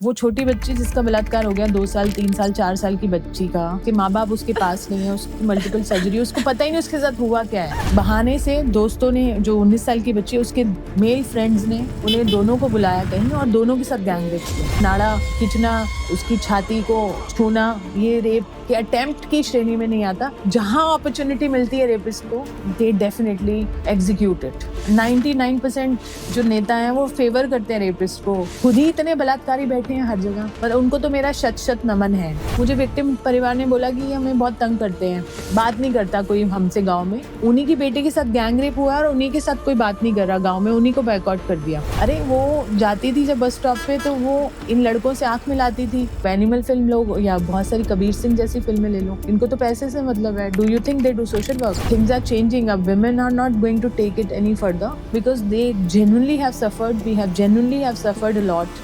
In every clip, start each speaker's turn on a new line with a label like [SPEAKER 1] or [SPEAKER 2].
[SPEAKER 1] वो छोटी बच्ची जिसका बलात्कार हो गया 2 साल 3 साल 4 साल की बच्ची का, कि माँ बाप उसके पास नहीं है, उसकी मल्टीपल सर्जरी, उसको पता ही नहीं उसके साथ हुआ क्या है। बहाने से दोस्तों ने, जो 19 साल की बच्ची है, उसके मेल फ्रेंड्स ने उन्हें दोनों को बुलाया कहीं और दोनों के साथ गैंग रेप किया। नाड़ा खींचना, उसकी छाती को छूना, ये रेप के अटेम्प्ट की श्रेणी में नहीं आता। जहां अपॉर्चुनिटी मिलती है रेपिस्ट को, दे डेफिनेटली एग्जीक्यूट इट। 99% जो नेता हैं वो फेवर करते हैं रेपिस्ट को। खुद ही इतने बलात्कारी बैठे हैं हर जगह, पर उनको तो मेरा शत नमन है। मुझे विक्टिम परिवार ने बोला कि हमें बहुत तंग करते हैं, बात नहीं करता कोई हमसे गांव में। उन्हीं की बेटे के साथ गैंग रेप हुआ और उन्हीं के साथ कोई बात नहीं कर रहा गांव में, उन्हीं को बॉयकॉट कर दिया। अरे वो जाती थी जब बस स्टॉप पे, तो वो इन लड़कों से आंख मिलाती थी। एनिमल फिल्म लोग या बहुत सारी कबीर सिंह जैसी फिल्में ले लो, इनको तो पैसे से मतलब है। Do you think they do social work? Things are changing. अब women are not going to take it any further because they genuinely have suffered. We have genuinely have suffered a lot.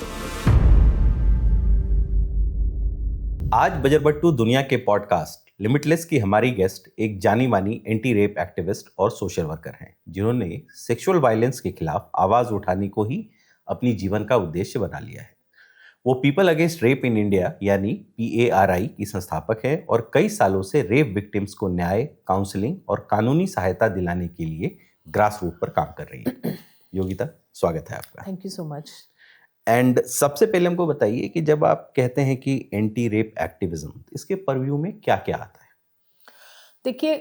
[SPEAKER 2] आज बजरबट्टू दुनिया के podcast limitless की हमारी guest एक जानी मानी anti rape activist और सोशल वर्कर हैं, जिन्होंने सेक्सुअल वायलेंस के खिलाफ आवाज उठाने को ही अपनी जीवन का उद्देश्य बना लिया है। वो people against rape in India यानी PARI की संस्थापक है और कई सालों से रेप विक्टिम्स को न्याय, काउंसलिंग और कानूनी सहायता दिलाने के लिए ग्रास रूट पर काम कर रही है। योगिता, स्वागत है आपका।
[SPEAKER 1] Thank you so much.
[SPEAKER 2] And सबसे पहले हमको बताइए कि जब आप कहते हैं कि एंटी रेप एक्टिविज्म, इसके परव्यू में क्या क्या आता है?
[SPEAKER 1] देखिए,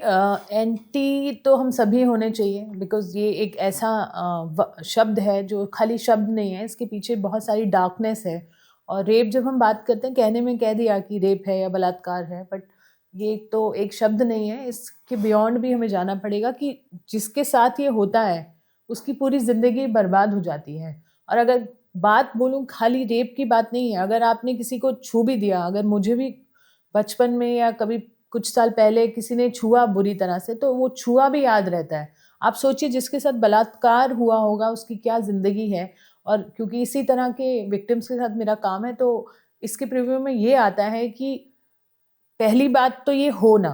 [SPEAKER 1] एंटी तो हम सभी होने चाहिए, बिकॉज ये एक ऐसा शब्द है जो खाली शब्द नहीं है, इसके पीछे बहुत सारी डार्कनेस है। और रेप जब हम बात करते हैं, कहने में कह दिया कि रेप है या बलात्कार है, बट ये तो एक शब्द नहीं है, इसके बियॉन्ड भी हमें जाना पड़ेगा कि जिसके साथ ये होता है उसकी पूरी ज़िंदगी बर्बाद हो जाती है। और अगर बात बोलूँ, खाली रेप की बात नहीं है, अगर आपने किसी को छू भी दिया, अगर मुझे भी बचपन में या कभी कुछ साल पहले किसी ने छुआ बुरी तरह से, तो वो छुआ भी याद रहता है। आप सोचिए जिसके साथ बलात्कार हुआ होगा उसकी क्या ज़िंदगी है। और क्योंकि इसी तरह के विक्टिम्स के साथ मेरा काम है, तो इसके प्रीव्यू में ये आता है कि पहली बात तो ये हो ना,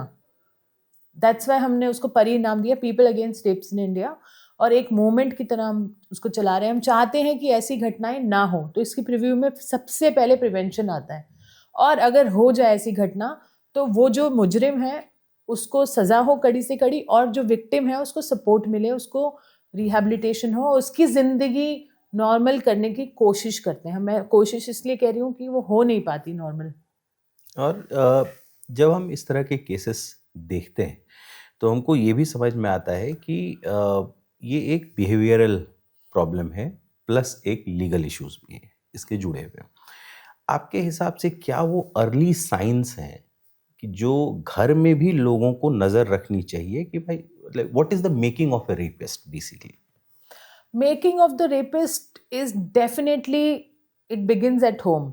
[SPEAKER 1] दैट्स वाई हमने उसको परी नाम दिया, people against rapes in India. और एक मूवमेंट की तरह हम उसको चला रहे हैं। हम चाहते हैं कि ऐसी घटनाएं ना हो, तो इसकी प्रीव्यू में सबसे पहले प्रिवेंशन आता है। और अगर हो जाए ऐसी घटना, तो वो जो मुजरिम है उसको सज़ा हो कड़ी से कड़ी, और जो विक्टिम है उसको सपोर्ट मिले, उसको रिहैबिलिटेशन हो, उसकी ज़िंदगी नॉर्मल करने की कोशिश करते हैं। मैं कोशिश इसलिए कह रही हूँ कि वो हो नहीं पाती नॉर्मल।
[SPEAKER 2] और जब हम इस तरह के केसेस देखते हैं तो हमको ये भी समझ में आता है कि ये एक बिहेवियरल प्रॉब्लम है, प्लस एक लीगल इश्यूज भी हैं इसके जुड़े हुए। आपके हिसाब से क्या वो अर्ली साइंस हैं कि जो घर में भी लोगों को नज़र रखनी चाहिए कि भाई what is the making of a rapist? Basically
[SPEAKER 1] Making of the rapist is definitely, it begins at home.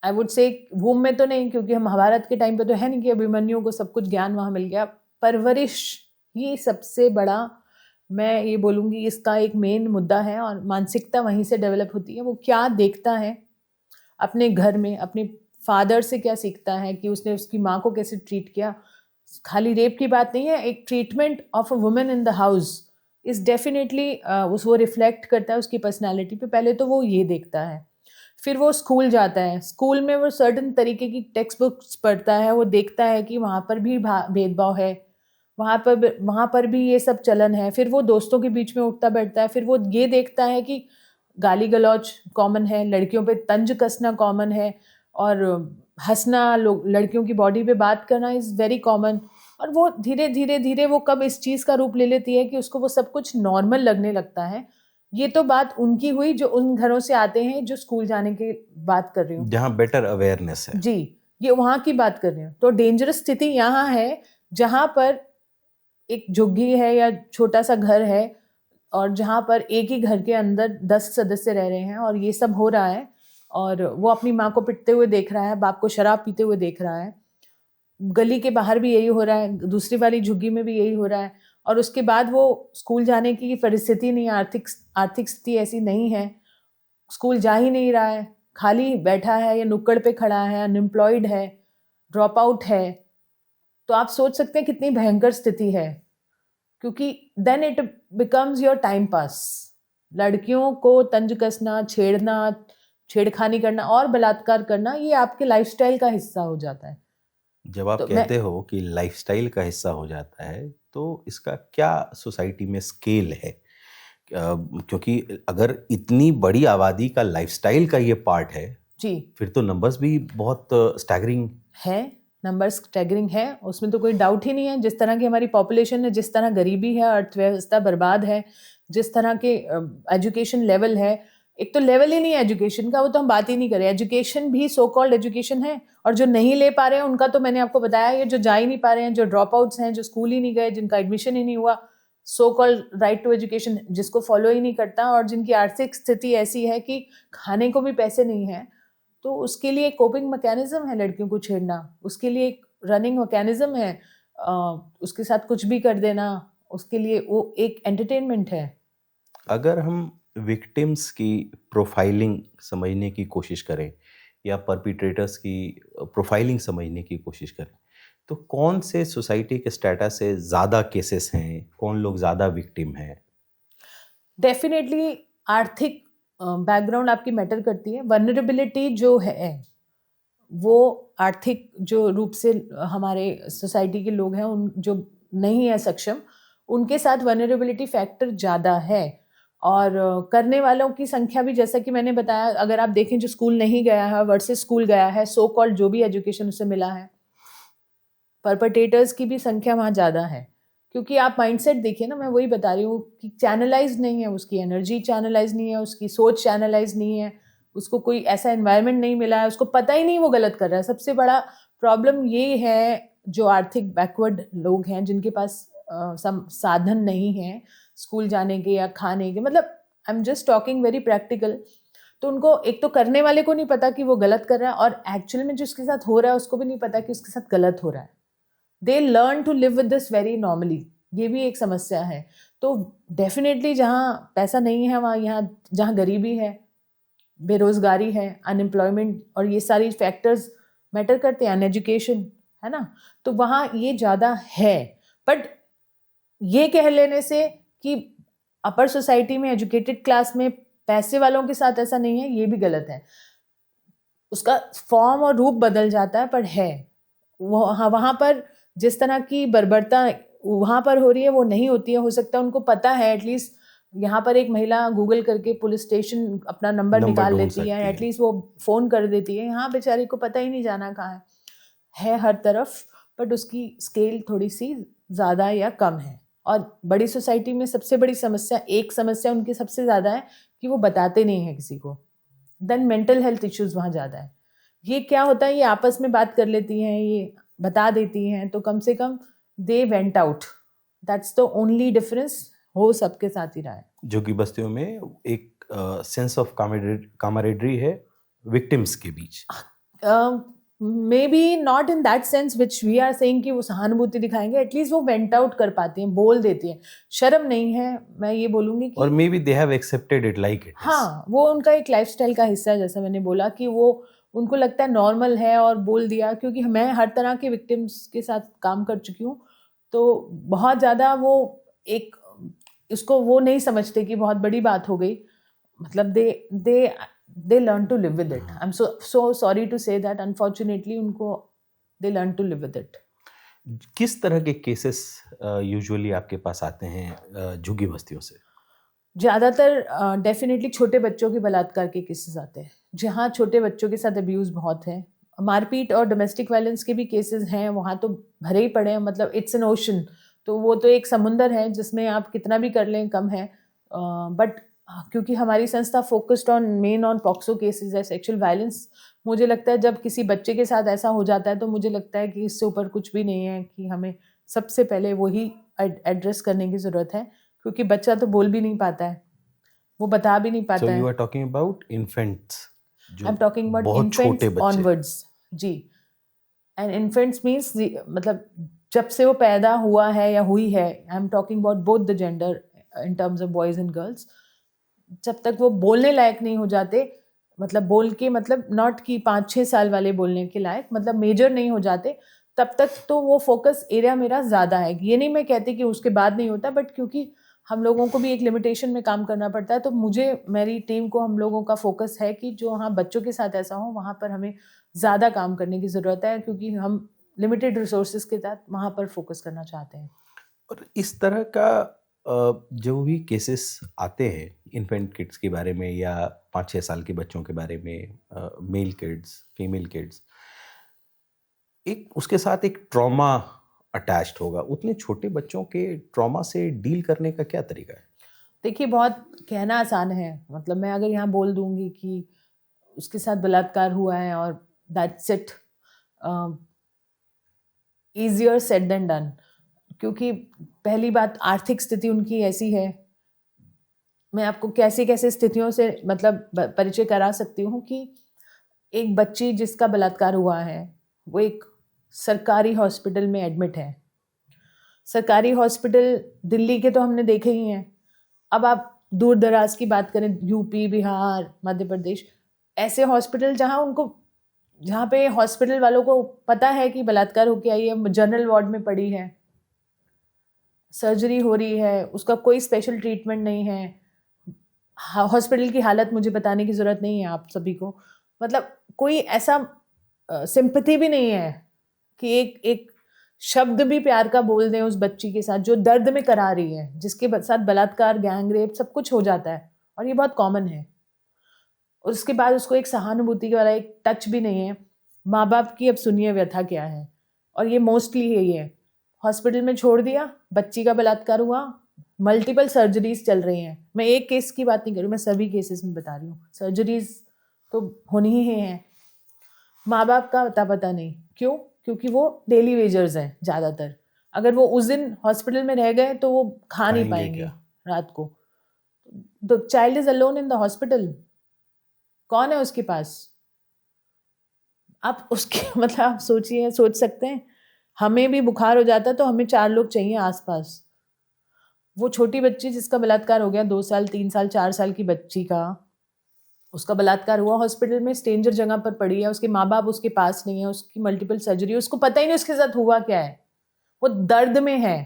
[SPEAKER 1] I would say वूम में तो नहीं, क्योंकि हम महाभारत के टाइम पे तो है नहीं कि अभिमन्यु को सब कुछ ज्ञान वहाँ मिल गया। परवरिश ही सबसे बड़ा, मैं ये बोलूँगी, इसका एक मेन मुद्दा है। और मानसिकता वहीं से डेवलप होती है। वो क्या देखता है अपने घर में, अपने फादर से क्या सीखता है कि उसने उसकी माँ को कैसे ट्रीट किया। खाली रेप की बात नहीं है, एक treatment of a women in the house is definitely उसको रिफ्लेक्ट करता है उसकी पर्सनैलिटी पे। पहले तो वो ये देखता है, फिर वो स्कूल जाता है, स्कूल में वो सर्टन तरीके की टेक्स्ट बुक्स पढ़ता है, वो देखता है कि वहाँ पर भी भेदभाव है, वहाँ पर भी ये सब चलन है। फिर वो दोस्तों के बीच में उठता बैठता है, फिर वो ये देखता है कि गाली गलौज कॉमन है, लड़कियों पे तंज कसना कॉमन है, और हंसना, लड़कियों की बॉडी पे बात करना इज़ वेरी कॉमन। और वो धीरे धीरे धीरे वो कब इस चीज़ का रूप ले लेती है कि उसको वो सब कुछ नॉर्मल लगने लगता है। ये तो बात उनकी हुई जो उन घरों से आते हैं, जो स्कूल जाने की बात कर रही हूँ,
[SPEAKER 2] जहाँ बेटर अवेयरनेस है।
[SPEAKER 1] जी, ये वहाँ की बात कर रही हूँ। तो डेंजरस स्थिति यहाँ है जहाँ पर एक झुग्गी है या छोटा सा घर है, और जहाँ पर एक ही घर के अंदर 10 सदस्य रह रहे हैं, और ये सब हो रहा है। और वो अपनी माँ को पिटते हुए देख रहा है, बाप को शराब पीते हुए देख रहा है, गली के बाहर भी यही हो रहा है, दूसरी वाली झुग्गी में भी यही हो रहा है। और उसके बाद वो स्कूल जाने की परिस्थिति नहीं, आर्थिक स्थिति ऐसी नहीं है, स्कूल जा ही नहीं रहा है, खाली बैठा है या नुक्कड़ पे खड़ा है, अनएम्प्लॉयड है, ड्रॉप आउट है। तो आप सोच सकते हैं कितनी भयंकर स्थिति है, क्योंकि then it becomes your time pass. लड़कियों को तंज कसना, छेड़ना, छेड़खानी करना और बलात्कार करना ये आपके लाइफस्टाइल का हिस्सा हो जाता है।
[SPEAKER 2] जब आप
[SPEAKER 1] तो
[SPEAKER 2] कहते हो कि लाइफस्टाइल का हिस्सा हो जाता है, तो इसका क्या सोसाइटी में स्केल है? क्योंकि अगर इतनी बड़ी आबादी का लाइफस्टाइल का ये पार्ट है,
[SPEAKER 1] जी
[SPEAKER 2] फिर तो नंबर्स भी बहुत स्टैगरिंग
[SPEAKER 1] है, नंबर स्टैगरिंग है, उसमें तो कोई डाउट ही नहीं है। जिस तरह की हमारी पॉपुलेशन है, जिस तरह गरीबी है, अर्थव्यवस्था बर्बाद है, जिस तरह के एजुकेशन लेवल है, एक तो लेवल ही नहीं है एजुकेशन का, वो तो हम बात ही नहीं करें। एजुकेशन भी सो कॉल्ड एजुकेशन है, और जो नहीं ले पा रहे हैं उनका तो मैंने आपको बताया, ये जो जा ही नहीं पा रहे हैं, जो ड्रॉप आउट्स हैं, जो स्कूल ही नहीं गए, जिनका एडमिशन ही नहीं हुआ, so called right to education जिसको फॉलो ही नहीं करता, और जिनकी आर्थिक स्थिति ऐसी है कि खाने को भी पैसे नहीं है, तो उसके लिए कोपिंग मैकेनिज्म है लड़कियों को छेड़ना, उसके लिए एक रनिंग मैकेनिज्म है, उसके साथ कुछ भी कर देना, उसके लिए वो एक एंटरटेनमेंट है।
[SPEAKER 2] अगर हम विक्टिम्स की प्रोफाइलिंग समझने की कोशिश करें या परपिट्रेटर्स की प्रोफाइलिंग समझने की कोशिश करें, तो कौन से सोसाइटी के स्टेटस से ज़्यादा केसेस हैं, कौन लोग ज़्यादा विक्टिम हैं?
[SPEAKER 1] डेफिनेटली आर्थिक बैकग्राउंड आपकी मैटर करती है। वल्नरेबिलिटी जो है वो आर्थिक जो रूप से हमारे सोसाइटी के लोग हैं, उन जो नहीं है सक्षम, उनके साथ वल्नरेबिलिटी फैक्टर ज़्यादा है। और करने वालों की संख्या भी, जैसा कि मैंने बताया, अगर आप देखें जो स्कूल नहीं गया है वर्सेस स्कूल गया है, सो कॉल्ड जो भी एजुकेशन उसे मिला है, परपटेटर्स की भी संख्या वहाँ ज़्यादा है। क्योंकि आप माइंडसेट देखिए ना, मैं वही बता रही हूँ कि चैनलाइज नहीं है, उसकी एनर्जी चैनलाइज नहीं है, उसकी सोच चैनलाइज नहीं है, उसको कोई ऐसा एनवायरनमेंट नहीं मिला है, उसको पता ही नहीं वो गलत कर रहा है। सबसे बड़ा प्रॉब्लम ये है, जो आर्थिक बैकवर्ड लोग हैं, जिनके पास साधन नहीं है स्कूल जाने के या खाने के, मतलब I am just talking very practical. तो उनको एक तो करने वाले को नहीं पता कि वो गलत कर रहा है, और एक्चुअल में जो उसके साथ हो रहा है उसको भी नहीं पता कि उसके साथ गलत हो रहा है। They learn to live with this very normally, ये भी एक समस्या है। तो डेफिनेटली जहाँ पैसा नहीं है, वहाँ यहाँ जहाँ गरीबी है, बेरोजगारी है, अनएम्प्लॉयमेंट, और ये सारी फैक्टर्स मैटर करते हैं, अनएजुकेशन, है ना, तो वहाँ ये ज़्यादा है। बट ये कह लेने से कि अपर सोसाइटी में, एजुकेटेड क्लास में, पैसे वालों के साथ ऐसा नहीं है, ये भी गलत है। उसका फॉर्म और रूप बदल जाता है, पर है वहाँ पर जिस तरह की बर्बरता वहाँ पर हो रही है वो नहीं होती है। हो सकता है उनको पता है, एटलीस्ट यहाँ पर एक महिला गूगल करके पुलिस स्टेशन अपना नंबर निकाल
[SPEAKER 2] ढूंढ
[SPEAKER 1] लेती है,
[SPEAKER 2] सकती है।
[SPEAKER 1] एटलीस्ट वो फ़ोन कर देती है। यहाँ बेचारी को पता ही नहीं जाना कहाँ है हर तरफ, बट उसकी स्केल थोड़ी सी ज़्यादा या कम है। और बड़ी सोसाइटी में सबसे बड़ी समस्या, एक समस्या उनकी सबसे ज़्यादा है कि वो बताते नहीं हैं किसी को। देन मेंटल हेल्थ इश्यूज़ वहाँ ज़्यादा है। ये क्या होता है, ये आपस में बात कर लेती हैं, ये बता देती हैं, तो कम से कम they went out. That's the only difference, हो सबके साथ ही रहा है।
[SPEAKER 2] झुग्गी बस्तियों में एक सेंस ऑफ कामरेडरी है विक्टिम्स के बीच।
[SPEAKER 1] May be not in that sense which we are saying कि वो सहानुभूति दिखाएंगे, एटलीस्ट वो वेंट आउट कर पाती हैं, बोल देती हैं। शर्म नहीं है, मैं ये बोलूँगी
[SPEAKER 2] और
[SPEAKER 1] कि
[SPEAKER 2] may be they have accepted it like it is.
[SPEAKER 1] हाँ, वो उनका एक लाइफस्टाइल का हिस्सा है, जैसा मैंने बोला कि वो उनको लगता है नॉर्मल है और बोल दिया। क्योंकि मैं हर तरह के विक्टिम्स के साथ काम कर चुकी हूँ, तो बहुत ज़्यादा वो एक इसको वो नहीं समझते कि बहुत बड़ी बात हो गई। मतलब they learn to live with it. I am so sorry to say that, unfortunately उनको they learn to live with it.
[SPEAKER 2] किस तरह के केसेस यूजुअली आपके पास आते हैं झुग्गी बस्तियों से?
[SPEAKER 1] ज़्यादातर डेफिनेटली छोटे बच्चों के बलात्कार के केसेस आते हैं, जहाँ छोटे बच्चों के साथ अब्यूज़ बहुत है। मारपीट और डोमेस्टिक वायलेंस के भी केसेस हैं, वहाँ तो भरे ही पड़े हैं। मतलब इट्स एन ओशन, तो वो तो एक समुंदर है जिसमें आप कितना भी कर लें कम है। बट क्योंकि हमारी संस्था focused on main on POCSO cases है, सेक्सुअल वायलेंस, मुझे लगता है जब किसी बच्चे के साथ ऐसा हो जाता है तो मुझे लगता है कि इससे ऊपर कुछ भी नहीं है, कि हमें सबसे पहले वही एड्रेस करने की ज़रूरत है। क्योंकि बच्चा तो बोल भी नहीं पाता है, वो बता भी नहीं
[SPEAKER 2] सो
[SPEAKER 1] पाता
[SPEAKER 2] यू
[SPEAKER 1] है।
[SPEAKER 2] Are talking about infants,
[SPEAKER 1] I am
[SPEAKER 2] जो
[SPEAKER 1] टॉकिंग अबाउट
[SPEAKER 2] बहुत
[SPEAKER 1] इन्फेंट्स
[SPEAKER 2] छोटे बच्चे।
[SPEAKER 1] ऑनवर्ड्स। जी, एंड इन्फेंट्स मीन्स मतलब जब से वो पैदा हुआ है या हुई है, I am talking about both the gender in terms of boys and girls. जब तक वो बोलने लायक नहीं हो जाते, मतलब बोल के, मतलब नॉट कि 5-6 साल वाले बोलने के लायक, मतलब मेजर नहीं हो जाते, तब तक तो वो फोकस एरिया मेरा ज़्यादा है। ये नहीं मैं कहती कि उसके बाद नहीं होता, बट क्योंकि हम लोगों को भी एक लिमिटेशन में काम करना पड़ता है। तो मुझे, मेरी टीम को, हम लोगों का फोकस है कि जो हाँ बच्चों के साथ ऐसा हो वहाँ पर हमें ज़्यादा काम करने की ज़रूरत है, क्योंकि हम लिमिटेड रिसोर्सेज के साथ वहाँ पर फोकस करना चाहते हैं।
[SPEAKER 2] और इस तरह का जो भी केसेस आते हैं इन्फेंट किड्स के बारे में या 5-6 साल के बच्चों के बारे में, मेल किड्स, फीमेल किड्स, एक उसके साथ एक ट्रॉमा अटैच्ड होगा। उतने छोटे बच्चों के ट्रॉमा से डील करने का क्या तरीका है?
[SPEAKER 1] देखिए, बहुत कहना आसान है, मतलब मैं अगर यहाँ बोल दूंगी कि उसके साथ बलात्कार हुआ है और that's it, easier said than done. क्योंकि पहली बात, आर्थिक स्थिति उनकी ऐसी है, मैं आपको कैसे कैसे स्थितियों से मतलब परिचय करा सकती हूँ कि एक बच्ची जिसका बलात्कार हुआ है वो एक सरकारी हॉस्पिटल में एडमिट है। सरकारी हॉस्पिटल दिल्ली के तो हमने देखे ही हैं। अब आप दूर दराज की बात करें, यूपी, बिहार, मध्य प्रदेश, ऐसे हॉस्पिटल जहाँ पे हॉस्पिटल वालों को पता है कि बलात्कार होके आई है, जनरल वार्ड में पड़ी है, सर्जरी हो रही है, उसका कोई स्पेशल ट्रीटमेंट नहीं है। हॉस्पिटल की हालत मुझे बताने की ज़रूरत नहीं है आप सभी को, मतलब कोई ऐसा सिंपैथी भी नहीं है कि एक एक शब्द भी प्यार का बोल दें उस बच्ची के साथ जो दर्द में करा रही है, जिसके साथ बलात्कार, गैंग रेप सब कुछ हो जाता है और ये बहुत कॉमन है। और उसके बाद उसको एक सहानुभूति वाला एक टच भी नहीं है। माँ बाप की अब सुनिए व्यथा क्या है, और ये मोस्टली यही है। हॉस्पिटल में छोड़ दिया, बच्ची का बलात्कार हुआ, मल्टीपल सर्जरीज चल रही हैं। मैं एक केस की बात नहीं कर रही, मैं सभी केसेस में बता रही हूँ। सर्जरीज तो होनी ही हैं। माँ बाप का पता नहीं क्यों, क्योंकि वो डेली वेजर्स हैं ज़्यादातर। अगर वो उस दिन हॉस्पिटल में रह गए तो वो खा नहीं
[SPEAKER 2] खाएंगे
[SPEAKER 1] पाएंगे
[SPEAKER 2] क्या?
[SPEAKER 1] रात को। The child is alone in the hospital, कौन है उसके पास? आप उसके मतलब आप सोचिए, सोच सकते हैं, हमें भी बुखार हो जाता तो हमें 4 लोग चाहिए आसपास। वो छोटी बच्ची जिसका बलात्कार हो गया, 2 साल, 3 साल, 4 साल की बच्ची का, उसका बलात्कार हुआ, हॉस्पिटल में स्ट्रेंजर जगह पर पड़ी है, उसके माँ बाप उसके पास नहीं है, उसकी मल्टीपल सर्जरी, उसको पता ही नहीं उसके साथ हुआ क्या है, वो दर्द में है।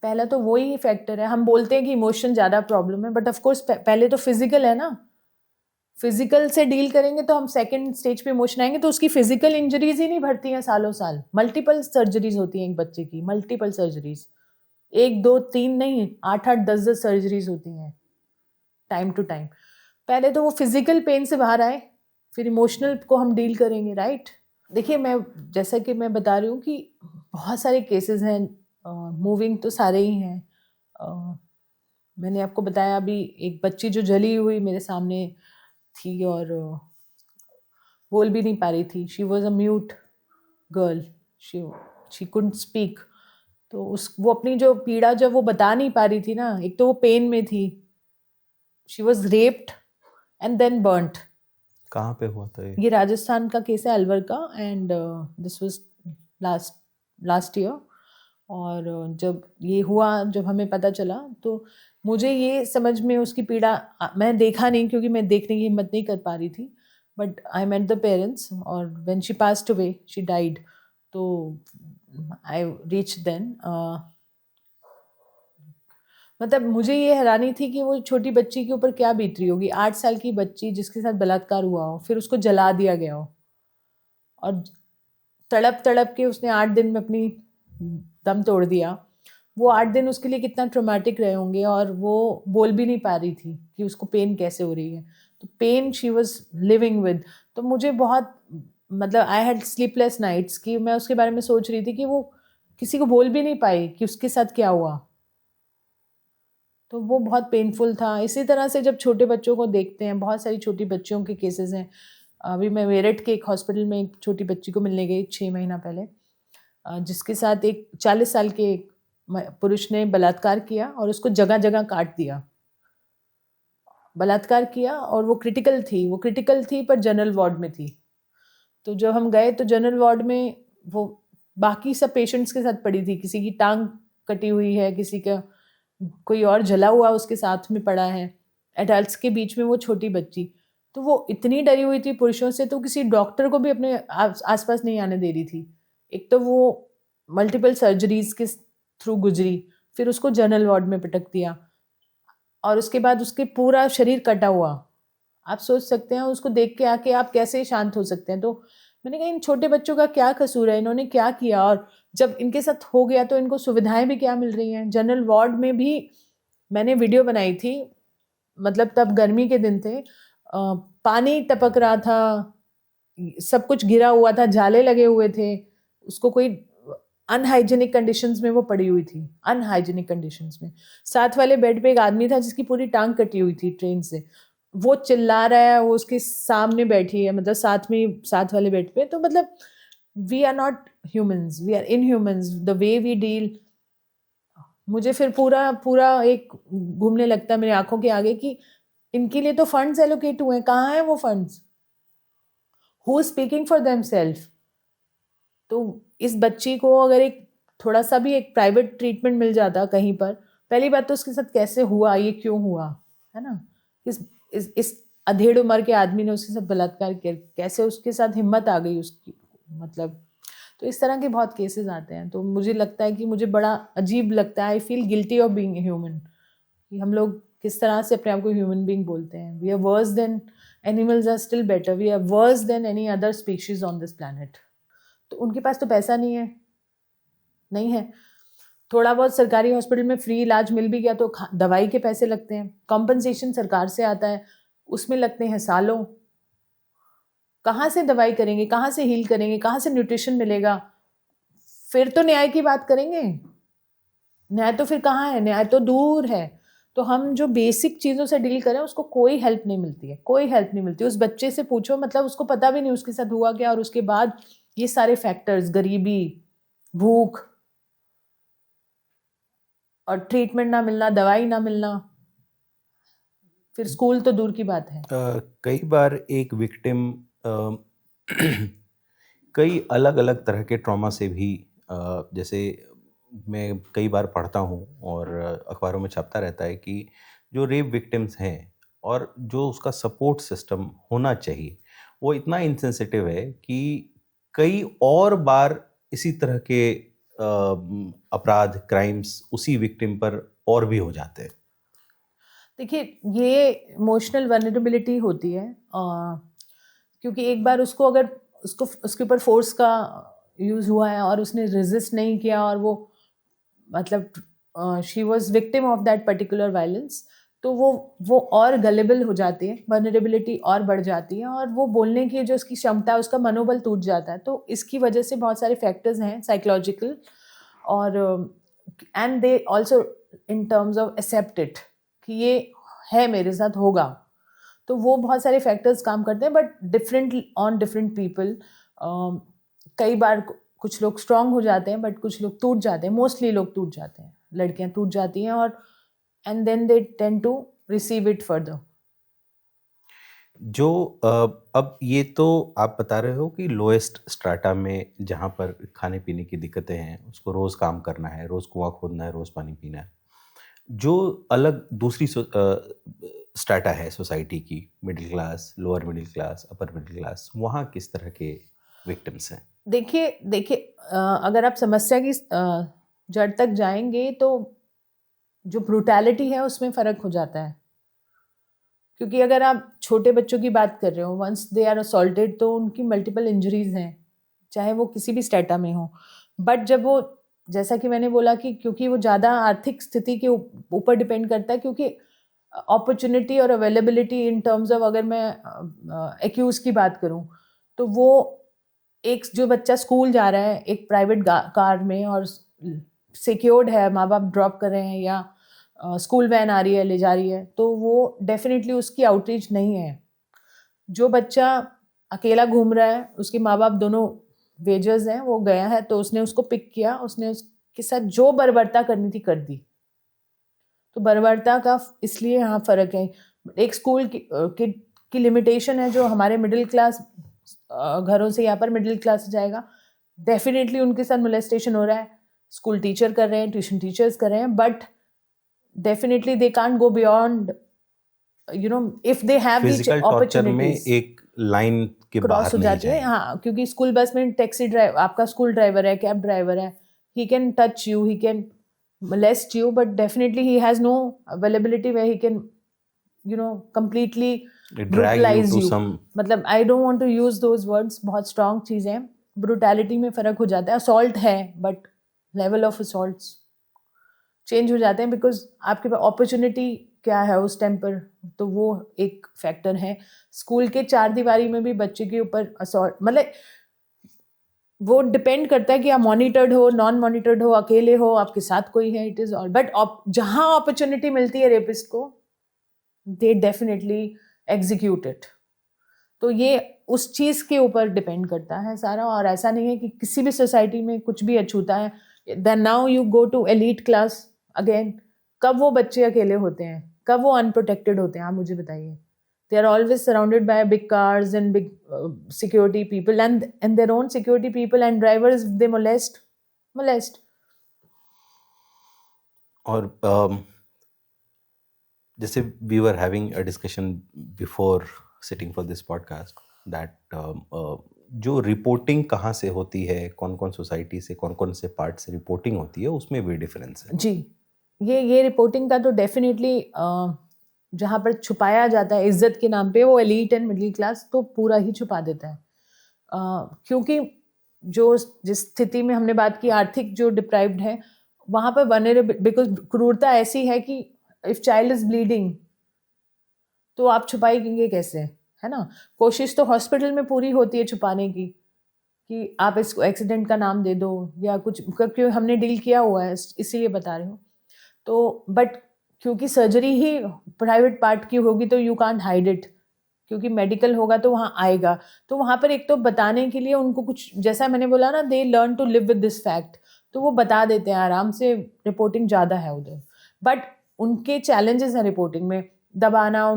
[SPEAKER 1] पहला तो वही फैक्टर है। हम बोलते हैं कि इमोशन ज़्यादा प्रॉब्लम है, बट ऑफ कोर्स पहले तो फिजिकल है ना। फिजिकल से डील करेंगे तो हम सेकंड स्टेज पे इमोशन आएंगे। तो उसकी फिजिकल इंजरीज ही नहीं भरती हैं सालों साल, मल्टीपल सर्जरीज होती हैं एक बच्चे की, मल्टीपल सर्जरीज, 1 2 3 नहीं, 8 8 10 10 सर्जरीज होती हैं टाइम टू टाइम। पहले तो वो फिजिकल पेन से बाहर आए, फिर इमोशनल को हम डील करेंगे, राइट? देखिए, मैं जैसा कि मैं बता रही हूँ कि बहुत सारे केसेस हैं, मूविंग तो सारे ही हैं। मैंने आपको बताया अभी एक बच्ची जो जली हुई मेरे सामने थी और बोल भी नहीं पा रही थी। She was a mute girl, she couldn't speak. तो वो अपनी जो पीड़ा जब वो बता नहीं पा रही थी ना, एक तो वो पेन में थी, she was raped and then burnt.
[SPEAKER 2] कहाँ पे हुआ था ये?
[SPEAKER 1] ये राजस्थान का केस है, अलवर का, and this was last year. और जब ये हुआ, जब हमें पता चला, तो मुझे ये समझ में उसकी पीड़ा, मैं देखा नहीं क्योंकि मैं देखने की हिम्मत नहीं कर पा रही थी, but I met the parents, और when she passed away, she died, तो आई रीच देन। मतलब मुझे ये हैरानी थी कि वो छोटी बच्ची के ऊपर क्या बीत रही होगी, 8 साल की बच्ची जिसके साथ बलात्कार हुआ हो, फिर उसको जला दिया गया हो, और तड़प तड़प के उसने 8 दिन में अपनी दम तोड़ दिया। वो 8 दिन उसके लिए कितना ट्रॉमेटिक रहे होंगे, और वो बोल भी नहीं पा रही थी कि उसको पेन कैसे हो रही है। तो pain she was living with. तो मुझे बहुत, मतलब आई हैड स्लीपलेस नाइट्स कि मैं उसके बारे में सोच रही थी कि वो किसी को बोल भी नहीं पाई कि उसके साथ क्या हुआ। तो वो बहुत पेनफुल था। इसी तरह से जब छोटे बच्चों को देखते हैं, बहुत सारी छोटी बच्चियों के केसेस हैं। अभी मैं मेरठ के एक हॉस्पिटल में एक छोटी बच्ची को मिलने गई 6 महीना पहले, जिसके साथ एक 40 साल के एक पुरुष ने बलात्कार किया और उसको जगह जगह काट दिया। बलात्कार किया और वो क्रिटिकल थी पर जनरल वार्ड में थी। तो जब हम गए तो जनरल वार्ड में वो बाकी सब पेशेंट्स के साथ पड़ी थी, किसी की टांग कटी हुई है, किसी का कोई और जला हुआ उसके साथ में पड़ा है, एडल्ट्स के बीच में वो छोटी बच्ची। तो वो इतनी डरी हुई थी पुरुषों से, तो किसी डॉक्टर को भी अपने आसपास नहीं आने दे रही थी। एक तो वो मल्टीपल सर्जरीज के थ्रू गुजरी, फिर उसको जनरल वार्ड में पटक दिया और उसके बाद उसके पूरा शरीर कटा हुआ। आप सोच सकते हैं उसको देख के आके आप कैसे शांत हो सकते हैं। तो मैंने कहा इन छोटे बच्चों का क्या कसूर है, इन्होंने क्या किया, और जब इनके साथ हो गया तो इनको सुविधाएं भी क्या मिल रही हैं। जनरल वार्ड में भी मैंने वीडियो बनाई थी, मतलब तब गर्मी के दिन थे, पानी टपक रहा था, सब कुछ गिरा हुआ था, जाले लगे हुए थे, उसको कोई अनहाइजेनिक कंडीशंस में वो पड़ी हुई थी, अनहाइजेनिक कंडीशंस में। साथ वाले बेड पे एक आदमी था जिसकी पूरी टांग कटी हुई थी ट्रेन से, वो चिल्ला रहा है, वो उसके सामने बैठी है, मतलब साथ वाले बेड पे। तो मतलब we are not humans, we are inhumans, the way we deal. मुझे फिर पूरा पूरा एक घूमने लगता है मेरी आंखों के आगे कि इनके लिए तो फंड्स एलोकेट हुए हैं, कहाँ है वो funds, who is speaking for themself. तो इस बच्ची को अगर एक थोड़ा सा भी एक प्राइवेट ट्रीटमेंट मिल जाता कहीं पर, पहली बात तो उसके साथ कैसे हुआ, ये क्यों हुआ, है ना, इस अधेड़ उम्र के आदमी ने उसके साथ बलात्कार किया, कैसे उसके साथ हिम्मत आ गई उसकी, मतलब। तो इस तरह के बहुत केसेस आते हैं। तो मुझे लगता है कि मुझे बड़ा अजीब लगता है, I feel guilty of being human, कि हम लोग किस तरह से अपने आप को ह्यूमन बीइंग बोलते हैं। We are worse than animals, are still better, we are worse than any other species on this planet. तो उनके पास तो पैसा नहीं है। थोड़ा बहुत सरकारी हॉस्पिटल में फ्री इलाज मिल भी गया तो दवाई के पैसे लगते हैं, कॉम्पनसेशन सरकार से आता है, उसमें लगते हैं सालों। कहाँ से दवाई करेंगे, कहाँ से हील करेंगे, कहाँ से न्यूट्रिशन मिलेगा, फिर तो न्याय की बात करेंगे। न्याय तो फिर कहाँ है, न्याय तो दूर है। तो हम जो बेसिक चीज़ों से डील करें उसको कोई हेल्प नहीं मिलती है, कोई हेल्प नहीं मिलती। उस बच्चे से पूछो, मतलब उसको पता भी नहीं उसके साथ हुआ क्या, और उसके बाद ये सारे फैक्टर्स, गरीबी, भूख, और ट्रीटमेंट ना मिलना, दवाई ना मिलना, फिर स्कूल तो दूर की बात है।
[SPEAKER 2] कई बार एक विक्टिम कई अलग अलग तरह के ट्रॉमा से भी जैसे मैं कई बार पढ़ता हूँ और अखबारों में छपता रहता है कि जो रेप विक्टिम्स हैं और जो उसका सपोर्ट सिस्टम होना चाहिए वो इतना इंसेंसिटिव है कि कई और बार इसी तरह के अपराध, क्राइम्स उसी विक्टिम पर और भी हो जाते हैं।
[SPEAKER 1] देखिए, ये इमोशनल वल्नरेबिलिटी होती है, क्योंकि एक बार उसको अगर उसको उसके ऊपर फोर्स का यूज़ हुआ है और उसने रेजिस्ट नहीं किया, और वो मतलब she was victim of that particular violence, तो वो और गलेबल हो जाती है, वल्नरेबिलिटी और बढ़ जाती है, और वो बोलने की जो उसकी क्षमता है, उसका मनोबल टूट जाता है। तो इसकी वजह से बहुत सारे फैक्टर्स हैं साइकोलॉजिकल, और and they also in terms of accept it, कि ये है, मेरे साथ होगा। तो वो बहुत सारे फैक्टर्स काम करते हैं, but different on different people. कई बार कुछ लोग स्ट्रांग हो जाते हैं, बट कुछ लोग टूट जाते हैं, मोस्टली लोग टूट जाते हैं, लड़कियां टूट जाती हैं, और and then they tend to receive it further.
[SPEAKER 2] जो अब ये तो आप बता रहे हो कि लोएस्ट स्ट्राटा में जहाँ पर खाने पीने की दिक्कतें हैं, उसको रोज़ काम करना है, रोज़ कुआँ खोदना है, रोज़ पानी पीना है। जो अलग दूसरी स्ट्राटा है सोसाइटी की, middle class, lower middle class, upper middle class, वहाँ किस तरह के विक्टिम्स हैं?
[SPEAKER 1] देखिए, अगर आप समस्या की जड़ तक जाएंगे तो जो ब्रूटैलिटी है उसमें फ़र्क हो जाता है। क्योंकि अगर आप छोटे बच्चों की बात कर रहे हो, वंस दे आर असॉल्टेड तो उनकी मल्टीपल इंजरीज हैं, चाहे वो किसी भी स्टेटा में हो। बट जब वो, जैसा कि मैंने बोला कि क्योंकि वो ज़्यादा आर्थिक स्थिति के ऊपर डिपेंड करता है, क्योंकि अपॉर्चुनिटी और अवेलेबिलिटी इन टर्म्स ऑफ, अगर मैं एक्यूज की बात करूं, तो वो एक जो बच्चा स्कूल जा रहा है एक प्राइवेट कार में और सिक्योर्ड है, माँ बाप ड्रॉप कर रहे हैं, या स्कूल वैन आ रही है ले जा रही है, तो वो डेफिनेटली उसकी आउटरीच नहीं है। जो बच्चा अकेला घूम रहा है, उसके माँ बाप दोनों वेजर्स हैं, वो गया है तो उसने उसको पिक किया, उसने उसके साथ जो बर्बरता करनी थी कर दी। तो बर्बरता का इसलिए यहाँ फ़र्क है। एक स्कूल की लिमिटेशन है, जो हमारे मिडिल क्लास घरों से यहाँ पर मिडिल क्लास जाएगा, डेफिनेटली उनके साथ मोलेस्टेशन हो रहा है, स्कूल टीचर कर रहे हैं, ट्यूशन टीचर्स कर रहे हैं, but definitely they can't go beyond, if they have the
[SPEAKER 2] physical torture में
[SPEAKER 1] अपॉर्चुनिटीज
[SPEAKER 2] एक लाइन के
[SPEAKER 1] क्रॉस
[SPEAKER 2] बाहर
[SPEAKER 1] हो
[SPEAKER 2] नहीं
[SPEAKER 1] जाती है।
[SPEAKER 2] जाएंगे।
[SPEAKER 1] हाँ, क्योंकि स्कूल बस में टैक्सी ड्राइवर, आपका स्कूल ड्राइवर है, कैब ड्राइवर है, he can touch you, he can molest you, but definitely he has no availability where he can, completely
[SPEAKER 2] drag you
[SPEAKER 1] brutalize
[SPEAKER 2] to
[SPEAKER 1] you.
[SPEAKER 2] some
[SPEAKER 1] मतलब I don't want to use those words, बहुत strong चीज़ें हैं. Brutality में फ़र्क हो जाता है. Assault है, but level of assaults change हो जाते हैं बिकॉज आपके पास अपॉर्चुनिटी क्या है उस टाइम पर. तो वो एक फैक्टर है. स्कूल के चार दीवारी में भी बच्चे के ऊपर असॉल्ट, मतलब वो डिपेंड करता है कि आप मॉनिटर्ड हो, नॉन मॉनिटर्ड हो, अकेले हो, आपके साथ कोई है, इट इज़ ऑल. बट जहाँ अपॉर्चुनिटी मिलती है रेपिस्ट को, दे डेफिनेटली एग्जीक्यूट इट. तो ये उस चीज़ के ऊपर डिपेंड करता है सारा. और ऐसा नहीं है कि किसी भी सोसाइटी में कुछ भी अछूता है. Then now you go to elite class again. कब वो बच्चे अकेले होते हैं, कब वो अनप्रोटेक्टेड होते हैं, आप मुझे बताइए. they are always surrounded by big cars and big security people, and their own security people and drivers, they molest.
[SPEAKER 2] और जैसे we were having a discussion before sitting for this podcast that जो reporting कहाँ से होती है, कौन कौन society से, कौन कौन से पार्ट से रिपोर्टिंग होती है, उसमें भी डिफरेंस है.
[SPEAKER 1] जी, ये रिपोर्टिंग का तो डेफिनेटली जहाँ पर छुपाया जाता है इज्जत के नाम पे, वो एलीट एंड मिडिल क्लास तो पूरा ही छुपा देता है. क्योंकि जिस स्थिति में हमने बात की, आर्थिक जो डिप्राइव्ड है, वहाँ पर वनरेबल, बिकॉज क्रूरता ऐसी है कि इफ चाइल्ड इज ब्लीडिंग तो आप छुपाएंगे कैसे, है ना. कोशिश तो हॉस्पिटल में पूरी होती है छुपाने की, कि आप इसको एक्सीडेंट का नाम दे दो या कुछ, क्योंकि हमने डील किया हुआ है इसीलिए बता रही हूँ. तो बट क्योंकि सर्जरी ही प्राइवेट पार्ट की होगी तो यू कांट हाइड इट, क्योंकि मेडिकल होगा तो वहाँ आएगा. तो वहाँ पर एक तो बताने के लिए उनको कुछ, जैसा मैंने बोला ना, they learn to live with this fact, तो वो बता देते हैं आराम से. रिपोर्टिंग ज़्यादा है उधर, बट उनके चैलेंजेस हैं रिपोर्टिंग में. दबाना,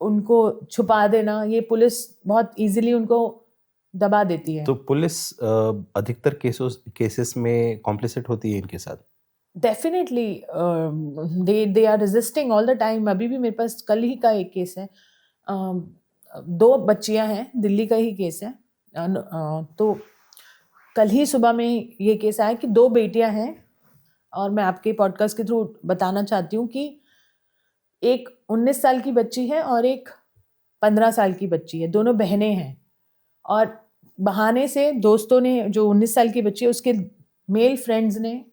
[SPEAKER 1] उनको छुपा देना, ये पुलिस बहुत इजीली उनको दबा देती है.
[SPEAKER 2] तो पुलिस अधिकतर केसेस में कॉम्प्लिसिट होती है इनके साथ.
[SPEAKER 1] Definitely they are resisting all the time. अभी भी मेरे पास कल ही का एक केस है. 2 बच्चियां हैं, दिल्ली का ही केस है. तो कल ही सुबह में ये केस आया कि 2 बेटियां हैं. और मैं आपके पॉडकास्ट के थ्रू बताना चाहती हूँ कि एक 19 साल की बच्ची है और एक 15 साल की बच्ची है. दोनों बहनें हैं. और बहाने से दोस्तों ने, जो 19 साल की बच्ची है, उसके मेल फ्रेंड्स ने